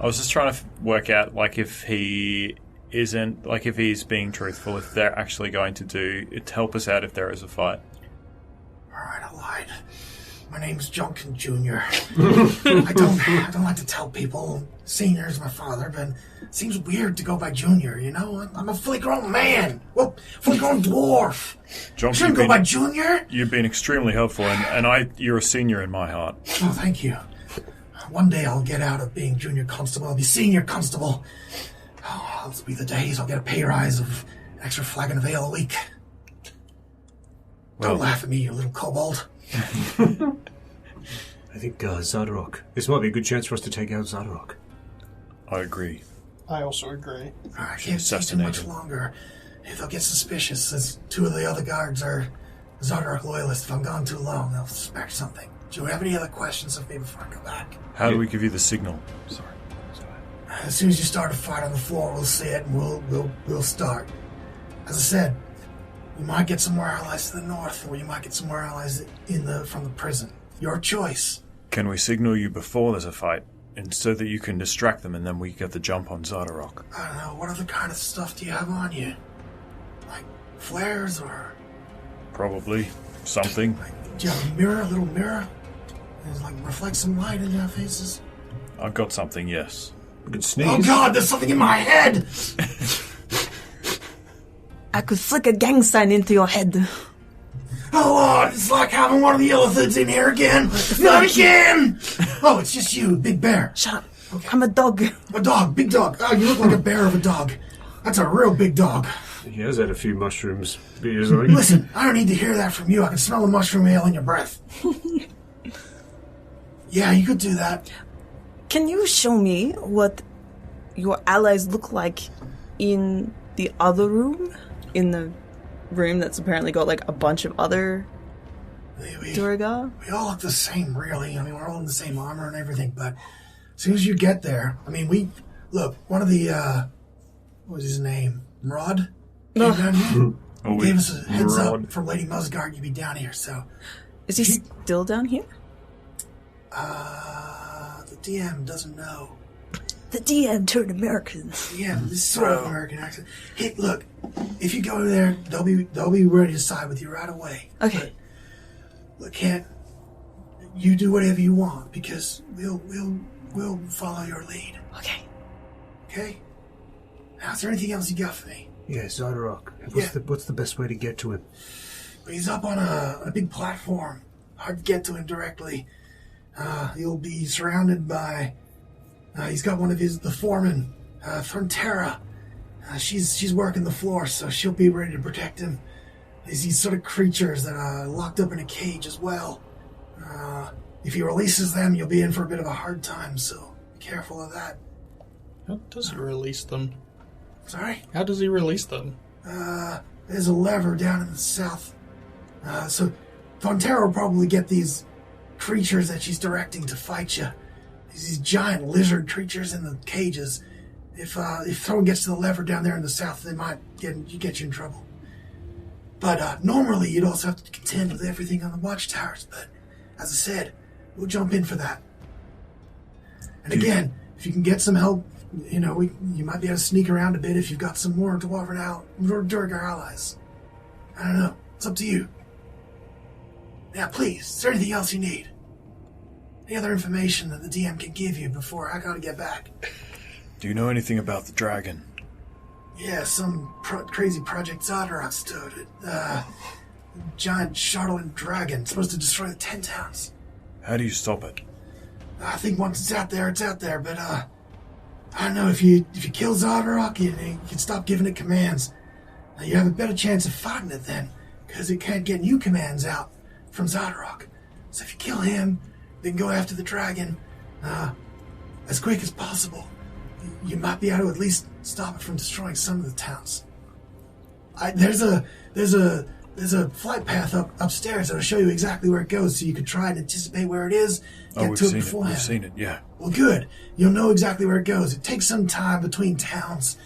C: I was just trying to work out, like, if he isn't, like, if he's being truthful, if they're actually going to do it to help us out if there is a fight.
A: Alright, I lied. My name's Junkin Jr. I don't like to tell people. Senior's my father, but it seems weird to go by Junior, you know? I'm a fully grown man. Well, fully grown dwarf.
C: Jonkin,
A: Shouldn't go by Junior.
C: You've been extremely helpful, and you're a senior in my heart.
A: Oh, thank you. One day I'll get out of being junior constable. I'll be senior constable. Oh, those will be the days I'll get a pay rise of an extra flagon of ale a week.
C: Well,
A: Don't laugh at me, you little kobold.
E: I think Zadorok. This might be a good chance for us to take out Zadorok.
C: I agree.
B: I also agree.
A: I can't stay too much longer. If they'll get suspicious, as 2 of the other guards are Zadorok loyalists, if I'm gone too long, they'll suspect something. Do you have any other questions of me before I go back?
C: How do we give you the signal? Sorry.
A: As soon as you start a fight on the floor, we'll see it and we'll start. As I said, we might get some more allies to the north, or you might get some more allies from the prison. Your choice.
C: Can we signal you before there's a fight, and so that you can distract them, and then we get the jump on Zadorok?
A: I don't know. What other kind of stuff do you have on you? Like flares or
C: Probably something.
A: like Do you have a mirror, a little mirror? There's like reflect some light in our faces.
C: I've got something, yes.
E: You can sneeze.
A: Oh God, there's something in my head!
D: I could flick a gang sign into your head.
A: Oh Lord, it's like having one of the elephants in here again. Not again! Oh, it's just you, big bear.
D: Shut up. Okay. I'm a dog.
A: A dog, big dog. Oh, you look like a bear of a dog. That's a real big dog.
E: He has had a few mushrooms. Easily.
A: Listen, I don't need to hear that from you. I can smell the mushroom ale in your breath. Yeah, you could do that.
D: Can you show me what your allies look like in the other room? In the room that's apparently got like a bunch of other Durga?
A: We all look the same, really. I mean, we're all in the same armor and everything, but as soon as you get there, I mean, look, one of the, what was his name? Mrod? Came down here. Gave us a heads up from Lady Musgard you'd be down here, so.
D: Is he still down here?
A: The DM doesn't know.
D: The DM turned American.
A: Yeah, this is sort of American accent. Hey, look, if you go there, they'll be ready to side with you right away.
D: Okay.
A: But, look, you do whatever you want because we'll follow your lead.
D: Okay.
A: Okay. Now, is there anything else you got for me?
E: Yeah, Zadorok. What's the best way to get to him?
A: He's up on a big platform. Hard to get to him directly. He'll be surrounded by. He's got one of the foreman, Frontera. She's working the floor, so she'll be ready to protect him. There's these sort of creatures that are locked up in a cage as well. If he releases them, you'll be in for a bit of a hard time, so be careful of that.
B: How does he release them?
A: Sorry?
B: How does he release them?
A: There's a lever down in the south. So Frontera will probably get these creatures that she's directing to fight you. These giant lizard creatures in the cages. If someone gets to the lever down there in the south, they might get you in trouble. But normally you'd also have to contend with everything on the watchtowers. But as I said, we'll jump in for that. And again, if you can get some help, you might be able to sneak around a bit if you've got some more Durga allies. I don't know. It's up to you. Now, please, is there anything else you need? Any other information that the DM can give you before I gotta get back?
C: Do you know anything about the dragon?
A: Yeah, some crazy Project Zadorok started. Giant Charlotte dragon supposed to destroy the 10 towns.
C: How do you stop it?
A: I think once it's out there, but I don't know, if you kill Zadorok, you can stop giving it commands. Now, you have a better chance of fighting it then, because it can't get new commands out from Zadorok. So if you kill him, then go after the dragon as quick as possible. You might be able to at least stop it from destroying some of the towns. There's a flight path upstairs that'll show you exactly where it goes, so you can try and anticipate where it is. Get to it beforehand.
C: We've seen it, yeah.
A: Well, good. You'll know exactly where it goes. It takes some time between towns.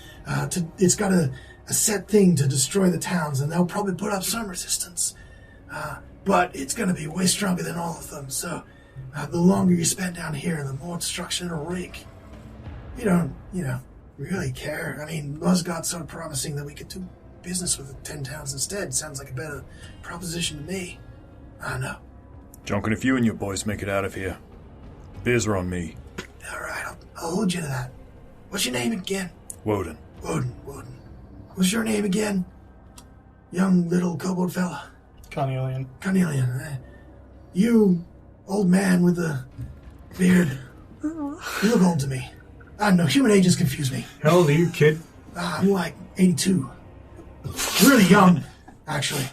A: It's got a set thing to destroy the towns, and they'll probably put up some resistance. But it's going to be way stronger than all of them, so the longer you spend down here, the more destruction it'll wreak. You don't, really care. I mean, Musgod's sort of promising that we could do business with the 10 towns instead. Sounds like a better proposition to me. I don't know.
C: Jonkin, if you and your boys make it out of here, beers are on me.
A: All right, I'll hold you to that. What's your name again?
C: Wodun.
A: Wodun. What's your name again? Young little kobold fella.
B: Carnelian.
A: You, old man with the beard. You look old to me. I don't know, human ages confuse me.
E: How old are you, kid?
A: I'm like 82. Really young, actually.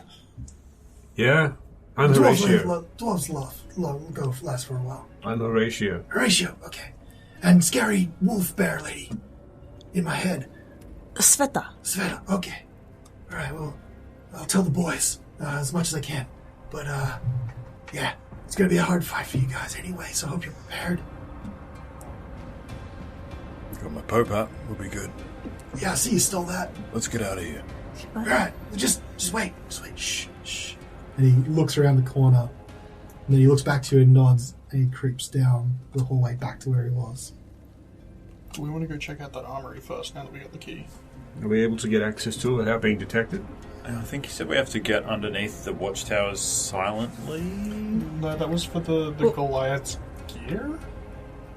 E: Yeah, I'm Horacio.
A: Dwarves last for a while.
E: I'm Horacio.
A: Horacio, okay. And scary wolf bear lady in my head.
D: Svieta,
A: okay. All right, well, I'll tell the boys as much as I can. But, yeah, it's going to be a hard fight for you guys anyway, so I hope you're prepared.
C: Got my Pope hat. We'll be good.
A: Yeah, I see you stole that.
C: Let's get out of here.
A: All right, just wait. Shh. And he looks around the corner, and then he looks back to you and nods, and he creeps down the hallway back to where he was.
B: Do we want to go check out that armory first now that we got the key?
E: Are we able to get access to it without being detected?
C: I think you said we have to get underneath the watchtowers silently.
B: No, that was for the Goliath's gear?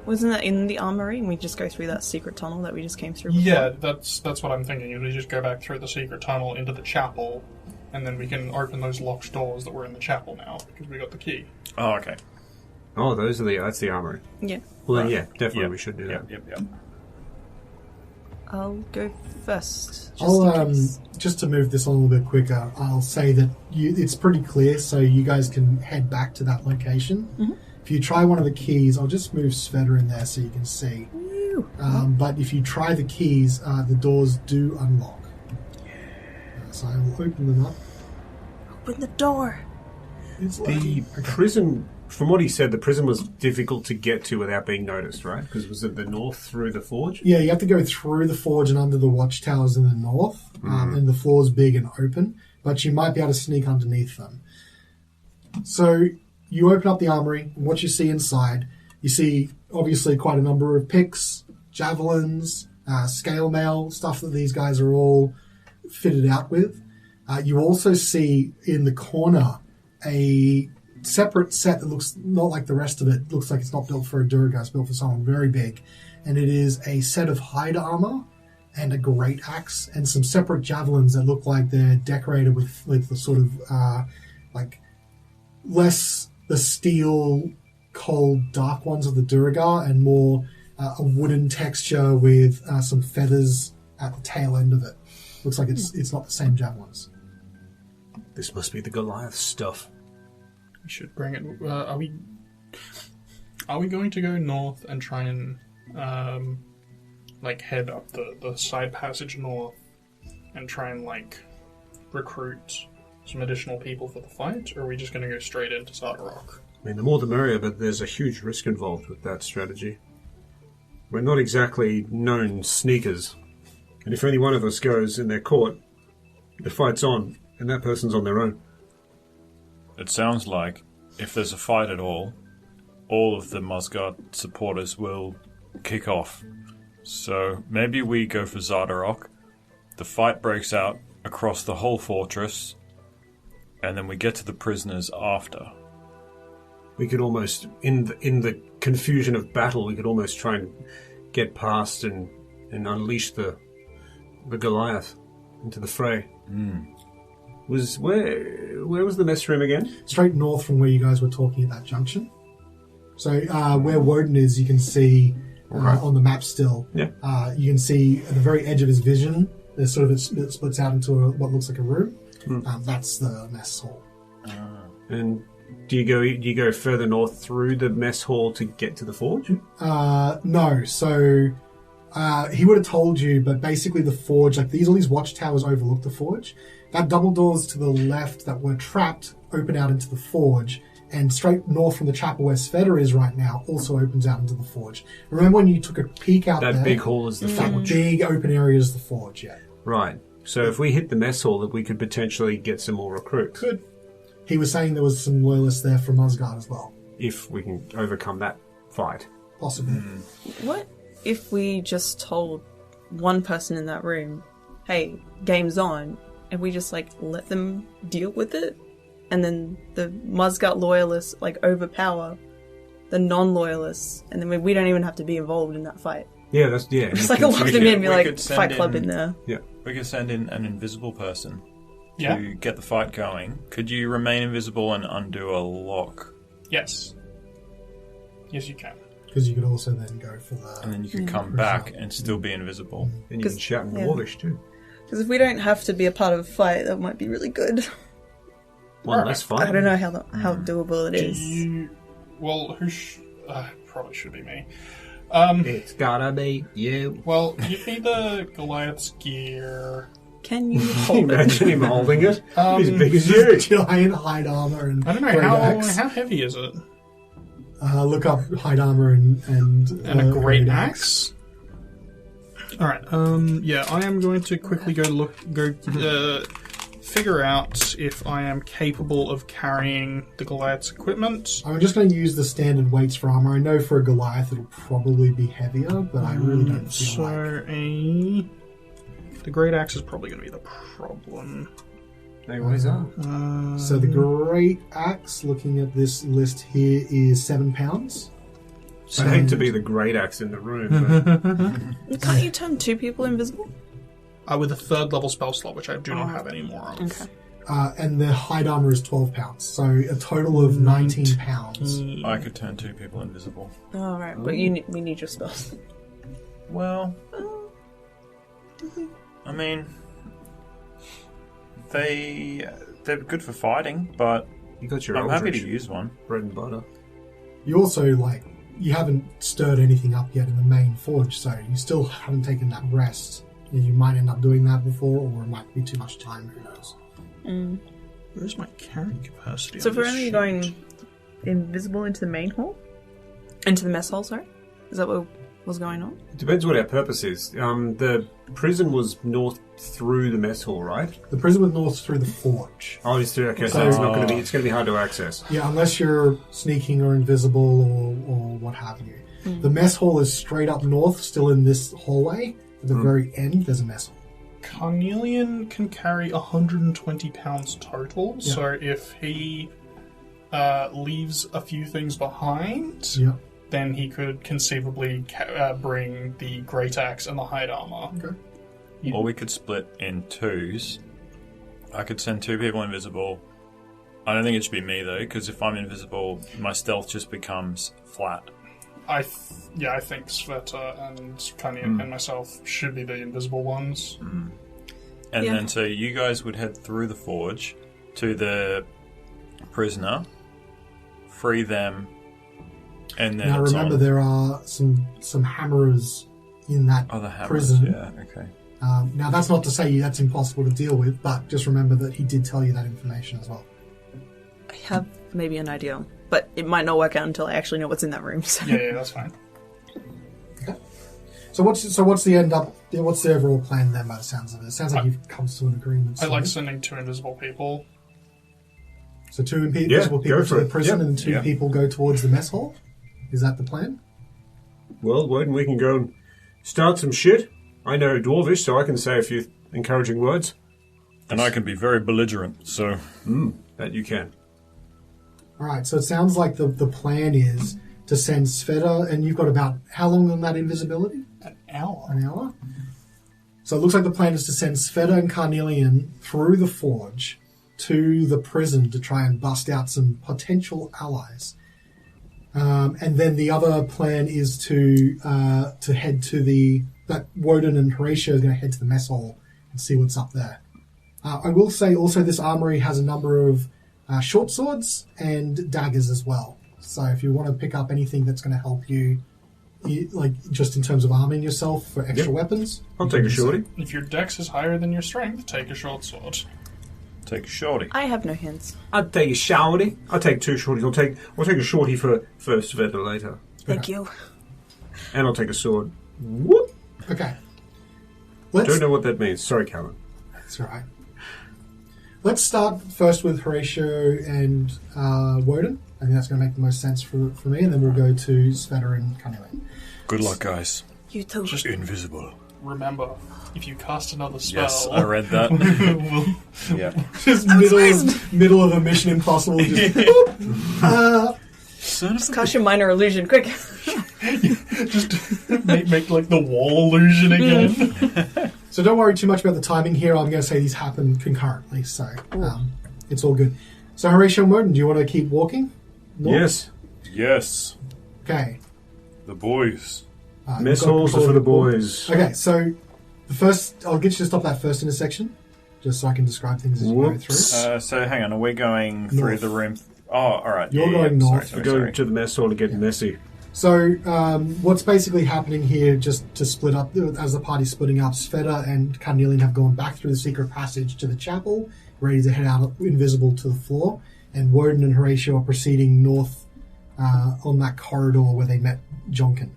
D: Wasn't that in the armory and we just go through that secret tunnel that we just came through before?
B: Yeah, that's what I'm thinking. Is we just go back through the secret tunnel into the chapel, and then we can open those locked doors that were in the chapel now, because we got the key.
C: Oh, okay.
E: Oh, that's the armory.
D: Yeah.
E: Well, then,
C: Right.
E: yeah, definitely
C: Yep.
E: we should do that.
C: Yep.
D: I'll go first.
A: Just to move this a little bit quicker, I'll say that it's pretty clear, so you guys can head back to that location.
D: Mm-hmm.
A: If you try one of the keys, I'll just move Svieta in there so you can see. But if you try the keys, the doors do unlock. So I will open them up.
D: Open the door.
A: It's
E: The
A: lucky. Okay.
E: prison, from what he said, the prison was difficult to get to without being noticed, right? Because was it the north through the forge?
A: Yeah, you have to go through the forge and under the watchtowers in the north, and the floor's big and open, but you might be able to sneak underneath them. So you open up the armory, and what you see inside, you see obviously quite a number of picks, javelins, scale mail, stuff that these guys are all fitted out with. You also see in the corner a separate set that looks not like the rest of it. Looks like it's not built for a Durga, it's built for someone very big. And it is a set of hide armor and a great axe and some separate javelins that look like they're decorated with the sort of like less the steel, cold, dark ones of the Durga and more a wooden texture with some feathers at the tail end of it. Looks like it's not the same javelins.
E: This must be the Goliath stuff.
B: We should bring it. Are we going to go north and try and head up the side passage north and try and recruit some additional people for the fight, or are we just going to go straight into Zardarok?
E: I mean, the more the merrier, but there's a huge risk involved with that strategy. We're not exactly known sneakers, and if any one of us goes in their court, the fight's on, and that person's on their own.
C: It sounds like if there's a fight at all of the Musgard supporters will kick off. So maybe we go for Zardarok, the fight breaks out across the whole fortress, and then we get to the prisoners after.
E: We could almost, in the confusion of battle, we could almost try and get past and unleash the Goliath into the fray. Where was the mess room again?
A: Straight north from where you guys were talking at that junction. So where Wodun is, you can see on the map still.
E: Yeah.
A: You can see at the very edge of his vision, there's sort of it splits out into what looks like a room. That's the mess hall.
E: And do you go further north through the mess hall to get to the forge?
A: No. So he would have told you, but basically the forge, all these watchtowers overlook the forge. That double doors to the left that were trapped open out into the forge, and straight north from the chapel where Svieta is right now also opens out into the forge. Remember when you took a peek out there?
E: That big hall is the
A: That
E: forge.
A: big open area is the forge, yeah.
E: Right. So if we hit the mess hall, that we could potentially get some more recruits.
A: Good. He was saying there was some loyalists there from Asgard as well.
E: If we can overcome that fight.
A: Possibly.
D: What if we just told one person in that room, hey, game's on, and we just let them deal with it? And then the Musgard loyalists overpower the non-loyalists, and then we don't even have to be involved in that fight.
E: Yeah, that's
D: Just lock them in and be
C: We could send
D: Fight Club
C: in-
D: in there.
E: Yeah.
C: We could send in an invisible person to
B: Yeah.
C: get the fight going. Could you remain invisible and undo a lock?
B: Yes. Yes, you can.
A: Because you could also then go for the...
C: And then you could come back and still be invisible.
E: And you can shout in Dwarvish too.
D: Because if we don't have to be a part of a fight, that might be really good.
E: Well, that's fine.
D: I don't know how doable it is.
B: Probably should be me.
E: It's gotta be you.
B: Well, give me the Goliath's gear.
D: Can you
E: Can you
D: hold it?
E: imagine him holding it? He's big as you.
A: Giant hide armor and
B: I don't know,
A: great axe.
B: how heavy is it?
A: Look up hide armor and
B: And a great axe? Alright, yeah, I am going to quickly figure out if I am capable of carrying the Goliath's equipment.
A: I'm just going to use the standard weights for armor. I know for a Goliath it'll probably be heavier, but I really don't feel like...
B: The great axe is probably going to be the problem.
E: They always are.
A: So the great axe, looking at this list here, is 7 pounds.
E: I hate to be the great axe in the room, but
D: Can't you turn 2 people invisible?
B: With a 3rd level spell slot, which I do not have any more of.
D: Okay.
A: And the hide armor is 12 pounds. So a total of 19 pounds.
C: I could turn 2 people invisible.
D: Oh, right. But we need your spells.
C: Well, I mean, they're good for fighting, but
E: you got your
C: I'm happy to
E: Eldritch
C: use one.
E: bread and butter.
A: You also, you haven't stirred anything up yet in the main forge, so you still haven't taken that rest. You might end up doing that before, or it might be too much time, who knows.
B: Where's my carrying capacity?
D: So
B: on
D: if we're
B: this
D: only
B: sheet?
D: going invisible into the main hall? Into the mess hall, sorry? Is that what was going on?
E: It depends what our purpose is. The prison was north through the mess hall, right?
A: The prison was north through the forge.
E: Oh, it's through. Okay, so
A: So-
E: it's not going to be. It's going to be hard to access.
A: Yeah, unless you're sneaking or invisible or what have you. The mess hall is straight up north, still in this hallway. At the very end, there's a mess hall.
B: Carnelian can carry 120 pounds total,
A: Yeah.
B: so if he leaves a few things behind,
A: Yeah.
B: then he could conceivably bring the great axe and the hide armor.
A: Okay.
C: Or we could split in 2s. I could send 2 people invisible. I don't think it should be me, though, because if I'm invisible, my stealth just becomes flat.
B: I think Svieta and Carnelian and myself should be the invisible ones.
C: And
D: Yeah.
C: then so you guys would head through the forge to the prisoner, free them, and then
A: Now
C: it's
A: remember,
C: on.
A: there are some hammerers in that
C: Other hammers,
A: prison.
C: yeah, okay.
A: Now that's not to say that's impossible to deal with, but just remember that he did tell you that information as well.
D: I have maybe an idea, but it might not work out until I actually know what's in that room. So.
B: Yeah, that's fine.
A: So what's the end up? What's the overall plan then? By the sounds of it, it sounds like you've come to an agreement.
B: I like
A: so
B: sending 2 invisible people.
A: 2 invisible people
E: go
A: to
E: for
A: the
E: it.
A: prison,
E: Yep.
A: and 2
E: Yep.
A: people go towards the mess hall. Is that the plan?
E: Well, Wodun, we can go and start some shit. I know Dwarvish, so I can say a few encouraging words.
C: And I can be very belligerent, so
E: That you can.
A: All right. So it sounds like the plan is to send Svieta, and you've got about how long on that invisibility?
B: An hour.
A: An hour. So it looks like the plan is to send Svieta and Carnelian through the forge to the prison to try and bust out some potential allies. And then the other plan is to head to that Wodun and Horacio are going to head to the mess hall and see what's up there. I will say also this armory has a number of short swords and daggers as well. So if you want to pick up anything that's going to help you, like just in terms of arming yourself for extra weapons,
E: I'll
A: you
E: take
A: can
E: a
A: do so.
E: shorty.
B: If your dex is higher than your strength, take a short sword.
C: take a shorty.
D: I have no hints.
E: I'll take a shorty. I'll take 2 shorties. I'll take a shorty for Svieta later.
D: Thank you.
E: And I'll take a sword. Whoop!
A: Okay.
E: Don't know what that means. Sorry, Callan.
A: That's all right. Let's start first with Horatio and Wodun. I think that's going to make the most sense for me, and then we'll go to Svieta and Carnelian.
C: Good luck, guys.
D: You too.
B: Just
C: Invisible.
B: remember, if you cast another spell...
C: Yes, I read that. Yeah.
A: Just middle of a Mission Impossible. Just,
D: Cast your minor illusion, quick.
B: just make like the wall illusion again.
A: so don't worry too much about the timing here. I'm going to say these happen concurrently, so it's all good. So Horatio and Wodun, do you want to keep walking? North?
E: Yes.
C: Yes.
A: Okay.
C: The boys.
E: Mess
A: you've got
E: halls are
A: control
E: for
A: of
E: the
A: the board.
E: boys.
A: Okay, so I'll get you to stop that first intersection, just so I can describe things as you go
E: Whoops.
A: through.
C: So hang on, are we going through
A: North.
C: the room? Oh, alright.
A: You're going north.
E: We're going to the mess hall to get messy.
A: So what's basically happening here, just to split up, as the party's splitting up, Svieta and Carnelian have gone back through the secret passage to the chapel, ready to head out invisible to the floor, and Wodun and Horatio are proceeding north on that corridor where they met Jonkin.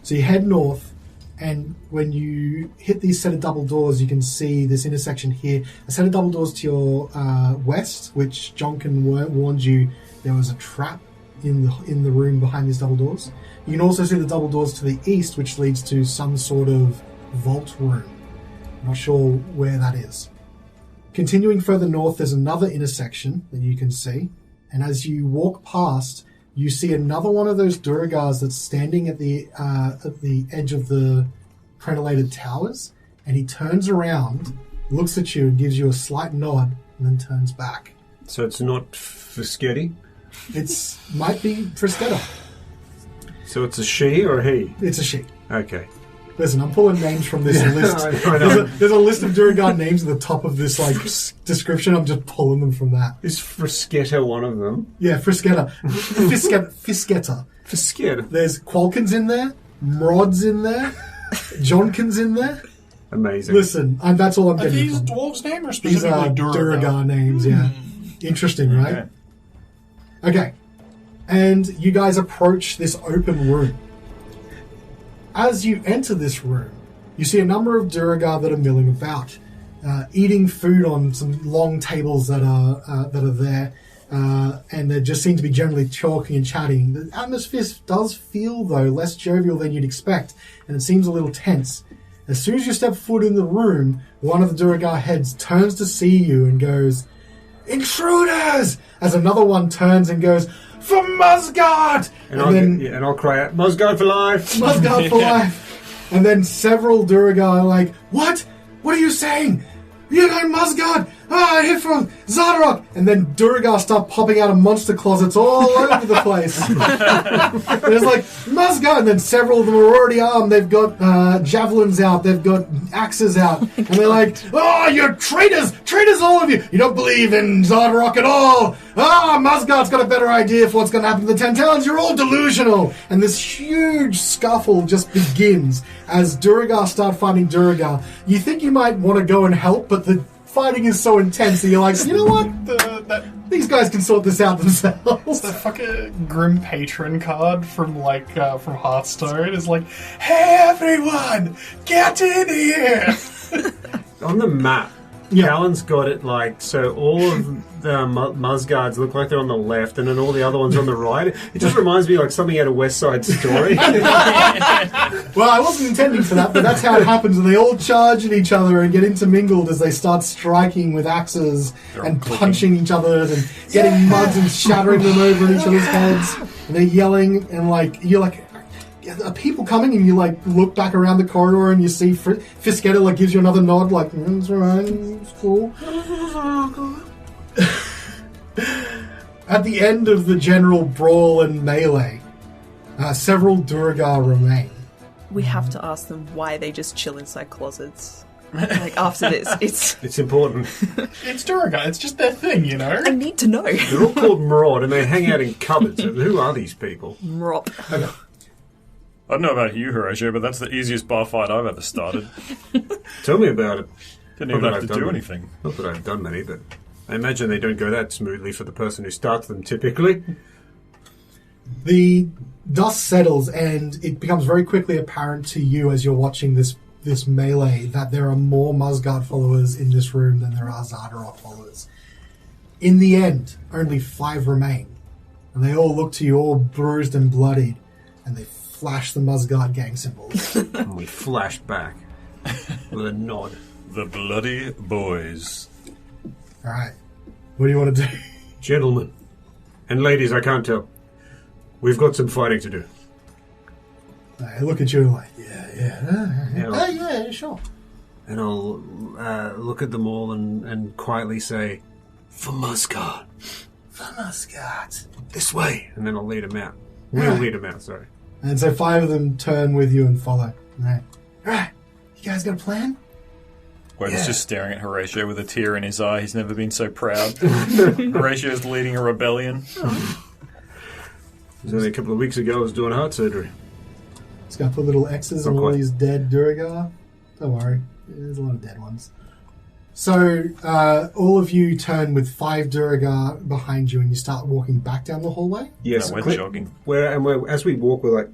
A: So you head north, and when you hit these set of double doors, you can see this intersection here. A set of double doors to your west, which Jonkin warned you there was a trap in the room behind these double doors. You can also see the double doors to the east, which leads to some sort of vault room. I'm not sure where that is. Continuing further north, there's another intersection that you can see. And as you walk past, you see another one of those Duragars that's standing at the edge of the crenellated towers. And he turns around, looks at you, and gives you a slight nod, and then turns back.
E: So it's not Fischetti?
A: It's might be Frisketta.
E: So it's a she or a he?
A: It's a she.
E: Okay.
A: Listen, I'm pulling names from this list.
E: I know.
A: There's a list of Duragar names at the top of this description. I'm just pulling them from that.
E: Is Frisketta one of them?
A: Yeah, Frisketta. Fisketta.
E: Fisketta.
A: There's Qualkins in there, Mrod's in there, Johnkin's in there.
E: Amazing.
A: Listen, that's all I'm
B: Are
A: getting
B: these
A: from.
B: dwarves' names or
A: These
B: specifically
A: are Duragar names, yeah. Interesting, right? Okay. And you guys approach this open room. As you enter this room, you see a number of Duragar that are milling about, eating food on some long tables that are there, and they just seem to be generally talking and chatting. The atmosphere does feel, though, less jovial than you'd expect, and it seems a little tense. As soon as you step foot in the room, one of the Duragar heads turns to see you and goes, "Intruders!" As another one turns and goes, "For Musgard!"
E: And I'll cry out, Musgard for life!
A: Musgard for life! And then several Duragar are like, "What? What are you saying? You're going Musgard! I hear from Zardarok!" And then Duragar start popping out of monster closets all over the place. And it's like, Musgard! And then several of them are already armed. They've got javelins out. They've got axes out. And they're like, "Oh, you're traitors! Traitors, all of you! You don't believe in Zardarok at all! Ah, Musgard's got a better idea for what's going to happen to the 10 Talons. You're all delusional!" And this huge scuffle just begins as Duragar start fighting Duragar. You think you might want to go and help, but the fighting is so intense that you're like, you know what? These guys can sort this out themselves.
B: The fucking Grim Patron card from from Hearthstone is like, "Hey everyone, get in here!"
E: On the map, Callan's got it so all of the Musgards look like they're on the left and then all the other ones on the right. It just reminds me like something out of West Side Story.
A: Well, I wasn't intending for that, but that's how it happens. And they all charge at each other and get intermingled as they start striking with axes and punching each other and getting mugs and shattering them over each other's heads. And they're yelling and you're like, are people coming? And you look back around the corridor and you see Fisketta gives you another nod "It's alright, it's cool." At the end of the general brawl and melee, several Duragar remain.
D: We have to ask them why they just chill inside closets. After this,
E: It's important.
B: It's Duragar, it's just their thing, you know?
D: I need to know.
E: They're all called Maraud and they hang out in cupboards. Who are these people?
D: Mrop.
A: Okay.
C: I don't know about you, Horacio, but that's the easiest bar fight I've ever started.
E: Tell me about it.
C: Didn't even have to do anything.
E: Not that I've done many, but I imagine they don't go that smoothly for the person who starts them typically.
A: The dust settles, and it becomes very quickly apparent to you as you're watching this melee that there are more Musgard followers in this room than there are Zardarok followers. In the end, only 5 remain, and they all look to you all bruised and bloodied, and they flash the Musgard gang symbols.
E: And we flashed back with a nod.
C: The bloody boys.
A: Alright, what do you want to do?
E: Gentlemen and ladies, I can't tell. We've got some fighting to do.
A: I look at you and yeah, sure.
E: And I'll look at them all and quietly say, "For Musgard.
A: For Musgard.
E: This way." And then I'll lead them out. We'll lead them out, sorry.
A: And so 5 of them turn with you and follow. Alright, you guys got a plan?
C: Wodun's just staring at Horatio with a tear in his eye. He's never been so proud. Horatio's leading a rebellion.
E: It was only a couple of weeks ago I was doing heart surgery.
A: He's got to put little X's on all these dead Duragar. Don't worry, there's a lot of dead ones. So all of you turn with 5 Duragar behind you and you start walking back down the hallway?
E: Yes,
C: No, we're jogging.
E: As we walk, we're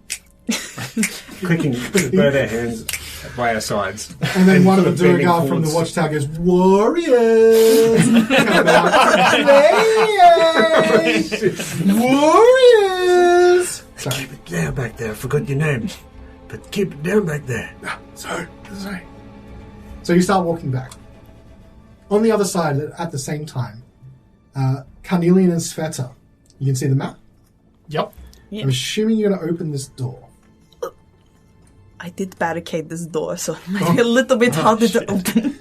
E: clicking both our hands by our sides.
A: And then one of the
E: bending
A: Duragar from the
E: forwards.
A: watchtower goes, "Warriors!" Come out. Warriors! Sorry.
E: Keep it down back there. I forgot your names. But keep it down back there.
A: Sorry. So you start walking back. On the other side, at the same time, Carnelian and Svieta. You can see the map?
B: Yep.
D: Yeah.
A: I'm assuming you're going to open this door.
D: I did barricade this door, so it might be a little bit harder to open.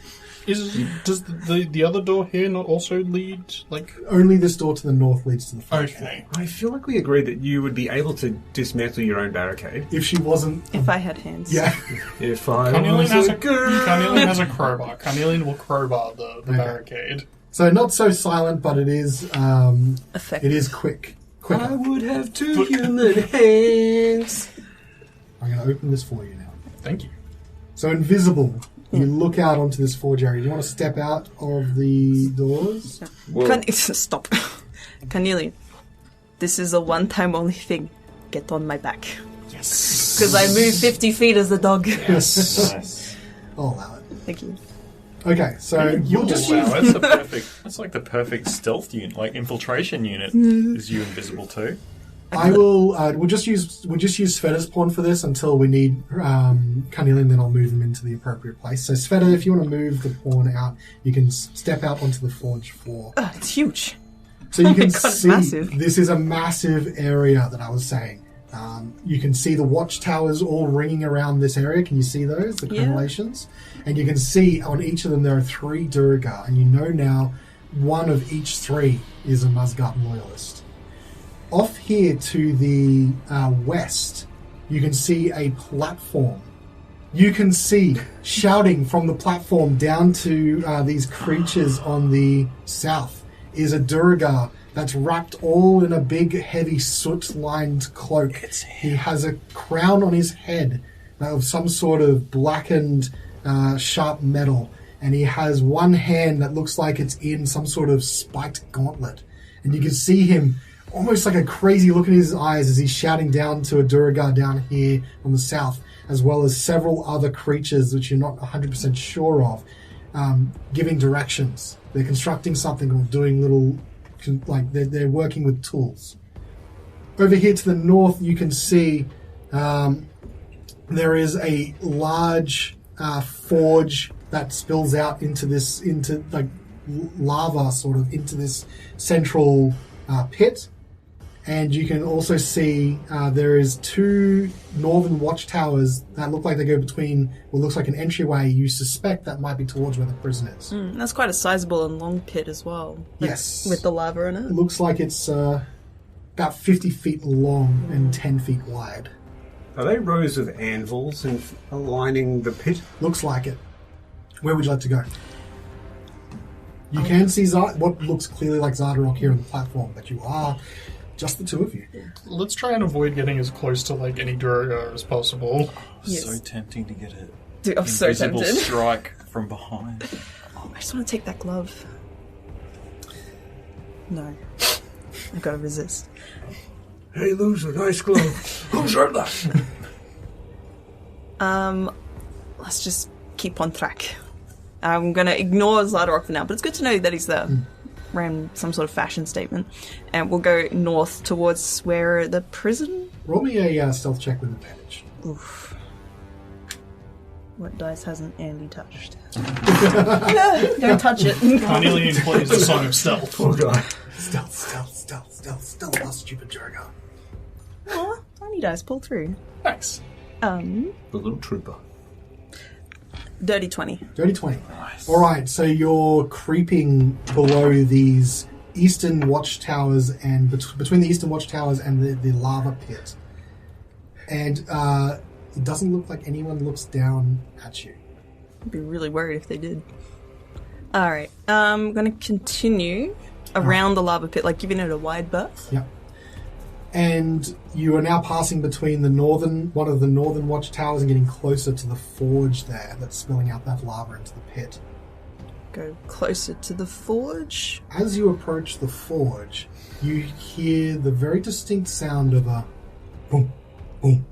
B: Does the other door here not also lead, like...
A: Only this door to the north leads to the front.
B: Okay.
E: I feel like we agreed that you would be able to dismantle your own barricade.
A: If she wasn't...
D: If I had hands.
A: Yeah.
E: If I
B: Carnelian
E: was
B: has
E: a girl.
B: Carnelian has a crowbar. Carnelian will crowbar the
A: Okay.
B: barricade.
A: So not so silent, but it is
D: Effective.
A: it is quicker.
E: I would have 2 human hands.
A: I'm going to open this for you now.
B: Thank you.
A: So invisible, you look out onto this forge area. Do you want to step out of the doors?
D: Stop. Carnelian, this is a one-time only thing. Get on my back.
B: Yes.
D: Because I move 50 feet as a dog.
B: Yes.
C: Nice.
A: I'll allow it.
D: Thank you.
A: Okay, so you'll just
C: Wow,
A: use...
C: that's the perfect. That's like the perfect stealth unit, like infiltration unit. Is you invisible too?
A: I will. We'll just use Sveta's pawn for this until we need Carnelian. Then I'll move them into the appropriate place. So Sveta, if you want to move the pawn out, you can step out onto the forge floor.
D: It's huge.
A: So you
D: Oh
A: can
D: my God, it's
A: see
D: massive.
A: this is a massive area that I was saying. You can see the watchtowers all ringing around this area. Can you see those? The
D: Yeah.
A: crenellations? And you can see on each of them there are 3 Durga, and you know now one of each 3 is a Musgarden loyalist. Off here to the west, you can see a platform. You can see shouting from the platform down to these creatures on the south is a Durga that's wrapped all in a big, heavy, soot-lined cloak. He has a crown on his head of some sort of blackened, sharp metal, and he has one hand that looks like it's in some sort of spiked gauntlet. And you can see him almost like a crazy look in his eyes as he's shouting down to a Durga down here on the south, as well as several other creatures which you're not 100% sure of, giving directions. They're constructing something or doing little... like they're working with tools. Over here to the north, you can see there is a large forge that spills out into like lava, sort of into this central pit. And you can also see there is 2 northern watchtowers that look like they go between what looks like an entryway. You suspect that might be towards where the prison is.
D: That's quite a sizable and long pit as well. Like,
A: Yes.
D: with the lava in
A: It
D: it.
A: looks like it's about 50 feet long and 10 feet wide.
E: Are they rows of anvils lining the pit?
A: Looks like it. Where would you like to go? You can see what looks clearly like Zardarok here on the platform, but you are just the 2 of you.
B: Let's try and avoid getting as close to like any Durga as possible.
D: Yes.
C: So tempting to get it.
D: Dude, I'm so
C: Invisible
D: tempted.
C: strike from behind.
D: I just want to take that glove. No. I've got to resist.
E: Hey, loser, nice glove. Who's heard that?
D: Let's just keep on track. I'm going to ignore Zardarok for now, but it's good to know that he's there. Ran some sort of fashion statement. And we'll go north towards where the prison...
A: Roll me a stealth check with advantage.
D: Oof. What dice hasn't Andy touched? Don't touch it.
B: Carnelian plays the song of stealth.
E: Poor guy.
A: Stealth, us stupid Durga.
D: Aw, tiny dice, pull through.
B: Nice.
E: The little trooper.
D: Dirty 20.
A: Dirty 20. Nice. Alright, so you're creeping below these eastern watchtowers and between the eastern watchtowers and the lava pit. And it doesn't look like anyone looks down at you.
D: I'd be really worried if they did. Alright, I'm going to continue around the lava pit, like giving it a wide berth.
A: Yep. And you are now passing between one of the northern watchtowers and getting closer to the forge there that's spilling out that lava into the pit.
D: Go closer to the forge.
A: As you approach the forge, you hear the very distinct sound of a boom, boom,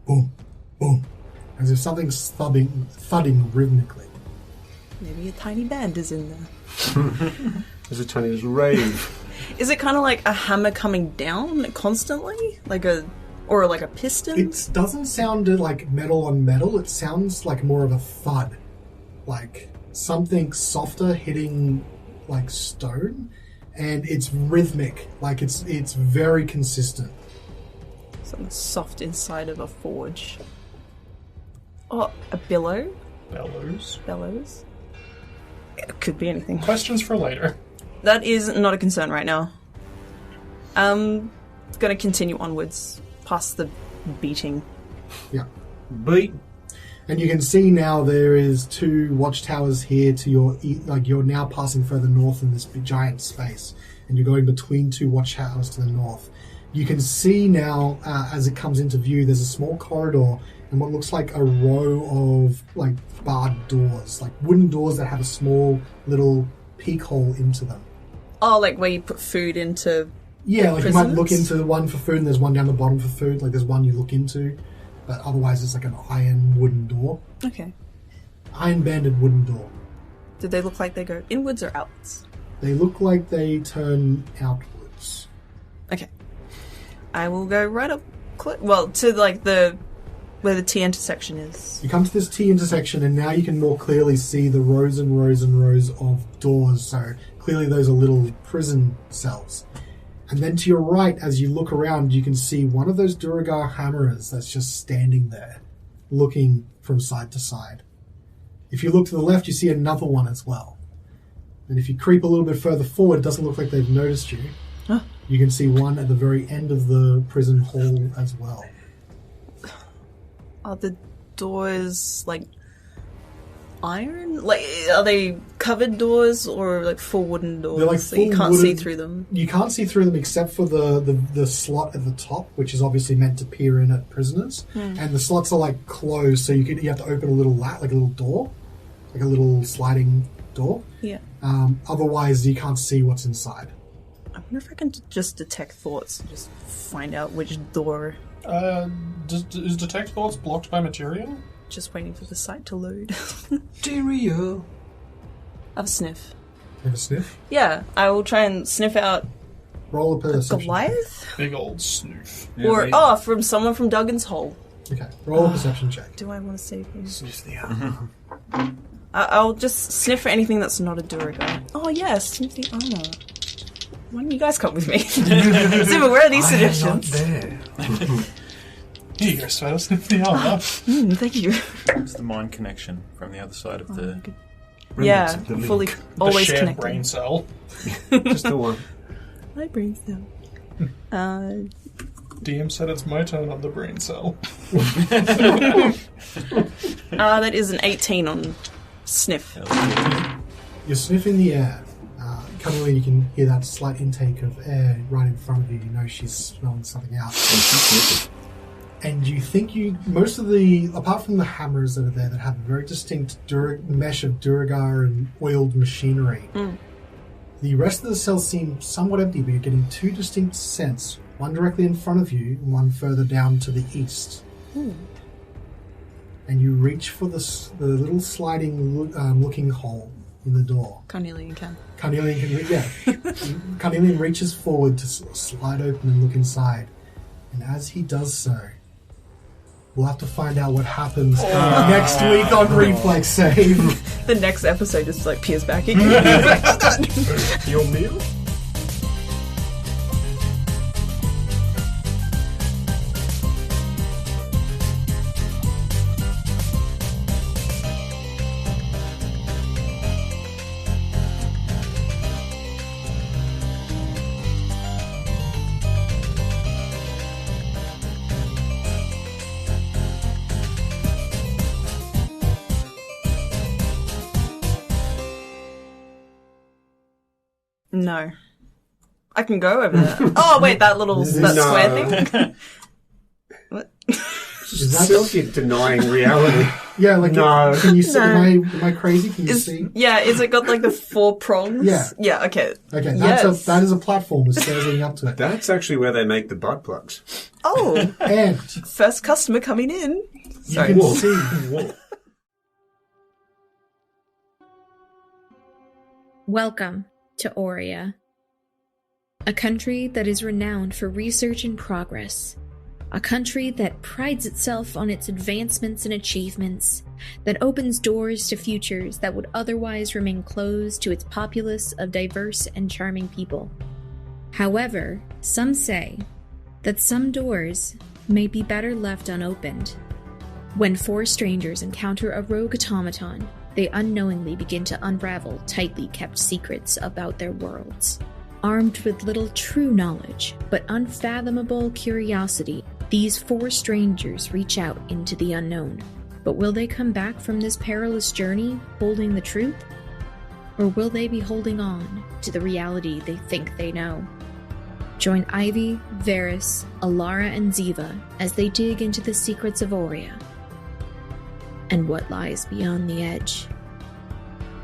A: boom, boom, as if something's thudding rhythmically.
D: Maybe a tiny band is in there.
E: There's a tiny little rave.
D: Is it kind of like a hammer coming down constantly? Like a piston?
A: It doesn't sound like metal on metal. It sounds like more of a thud. Like something softer hitting like stone, and it's rhythmic, like it's very consistent.
D: Something soft inside of a forge. Oh, a billow? Bellows? It could be anything.
B: Questions for later.
D: That is not a concern right now. Gonna continue onwards, past the beating.
A: Yeah.
E: Beat.
A: And you can see now there is 2 watchtowers here to your like you're now passing further north in this giant space, and you're going between 2 watchtowers to the north. You can see now as it comes into view, there's a small corridor and what looks like a row of like barred doors, like wooden doors that have a small little peek hole into them.
D: Oh, like where you put food into.
A: Yeah, like
D: prisons?
A: you might look into the one for food, and there's one down the bottom for food. Like there's one you look into. But otherwise, it's like an iron wooden door.
D: Okay.
A: Iron banded wooden door.
D: Do they look like they go inwards or outwards?
A: They look like they turn outwards.
D: Okay. I will go right up, to like where the T intersection is.
A: You come to this T intersection, and now you can more clearly see the rows and rows and rows of doors. So clearly, those are little prison cells. And then to your right, as you look around, you can see one of those Duragar hammerers that's just standing there, looking from side to side. If you look to the left, you see another one as well. And if you creep a little bit further forward, it doesn't look like they've noticed you.
D: Huh.
A: You can see one at the very end of the prison hall as well.
D: Are the doors like iron? Like, are they covered doors or like full wooden doors?
A: They're like
D: so you
A: full
D: can't see
A: wooden-
D: through them.
A: You can't see through them except for the slot at the top, which is obviously meant to peer in at prisoners. And the slots are like closed, so you have to open a little like a little door, like a little sliding door.
D: Yeah.
A: Otherwise, you can't see what's inside.
D: I wonder if I can just detect thoughts and just find out which door.
B: Is detect thoughts blocked by material?
D: Just waiting for the site to load.
E: Cheerio.
D: Have a sniff.
A: You have a sniff?
D: Yeah, I will try and sniff out
A: Roll a perception.
D: Goliath?
B: Big old snoof.
E: Yeah,
D: from someone from Duggan's Hole.
A: check. Okay, roll a perception check.
D: Do I want to save him?
E: Sniff the armor.
D: I'll just sniff for anything that's not a Duragar. Oh yeah, sniff the armor. Why don't you guys come with me? Zimma, where are these
E: I am not
D: suggestions?
E: there.
B: Here you go, Svieta, sniff the armor.
D: Thank you.
C: It's the mind connection from the other side of the...
D: Yeah,
E: Remnants of the
D: fully,
E: link.
D: always
B: the shared
D: connected.
B: brain cell.
E: Just the one.
D: My brain cell.
B: DM said it's my turn on the brain cell.
D: That is an 18 on sniff.
A: You're sniffing the air. Carnelian, you can hear that slight intake of air right in front of you. You know she's smelling something out. And you think most of the, apart from the hammers that are there that have a very distinct mesh of Duragar and oiled machinery, the rest of the cells seem somewhat empty, but you're getting 2 distinct scents, one directly in front of you and one further down to the east. And you reach for the little sliding looking hole in the door.
D: Carnelian can.
A: Carnelian Carnelian reaches forward to slide open and look inside. And as he does so, we'll have to find out what happens next week on Reflex Save.
D: The next episode just like peers back again.
E: Your meal?
D: No. I can go over there. Oh, wait, that square thing? What?
A: Is that
E: Still keep denying reality.
A: yeah, like
E: No.
A: can you see?
D: No.
A: Am I crazy? Can you see?
D: Yeah, is it got like the 4 prongs?
A: Yeah.
D: Yeah, okay.
A: Okay,
D: Yes.
A: that is a platform with stairs leading up to it.
E: That's actually where they make the butt plugs.
D: Oh,
A: And
D: first customer coming in.
A: you
D: Sorry.
A: can see
F: Welcome to Aurea, a country that is renowned for research and progress, A country that prides itself on its advancements and achievements, that opens doors to futures that would otherwise remain closed to its populace of diverse and charming people. However, some say that some doors may be better left unopened. When four strangers encounter a rogue automaton, they unknowingly begin to unravel tightly kept secrets about their worlds. Armed with little true knowledge, but unfathomable curiosity, these four strangers reach out into the unknown. But will they come back from this perilous journey holding the truth? Or will they be holding on to the reality they think they know? Join Ivy, Varys, Alara, and Ziva as they dig into the secrets of Aurea and what lies beyond the edge.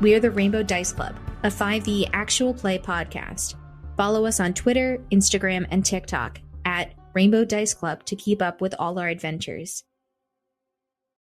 G: We are the Rainbow Dice Club, a 5e actual play podcast. Follow us on Twitter, Instagram, and TikTok at Rainbow Dice Club to keep up with all our adventures.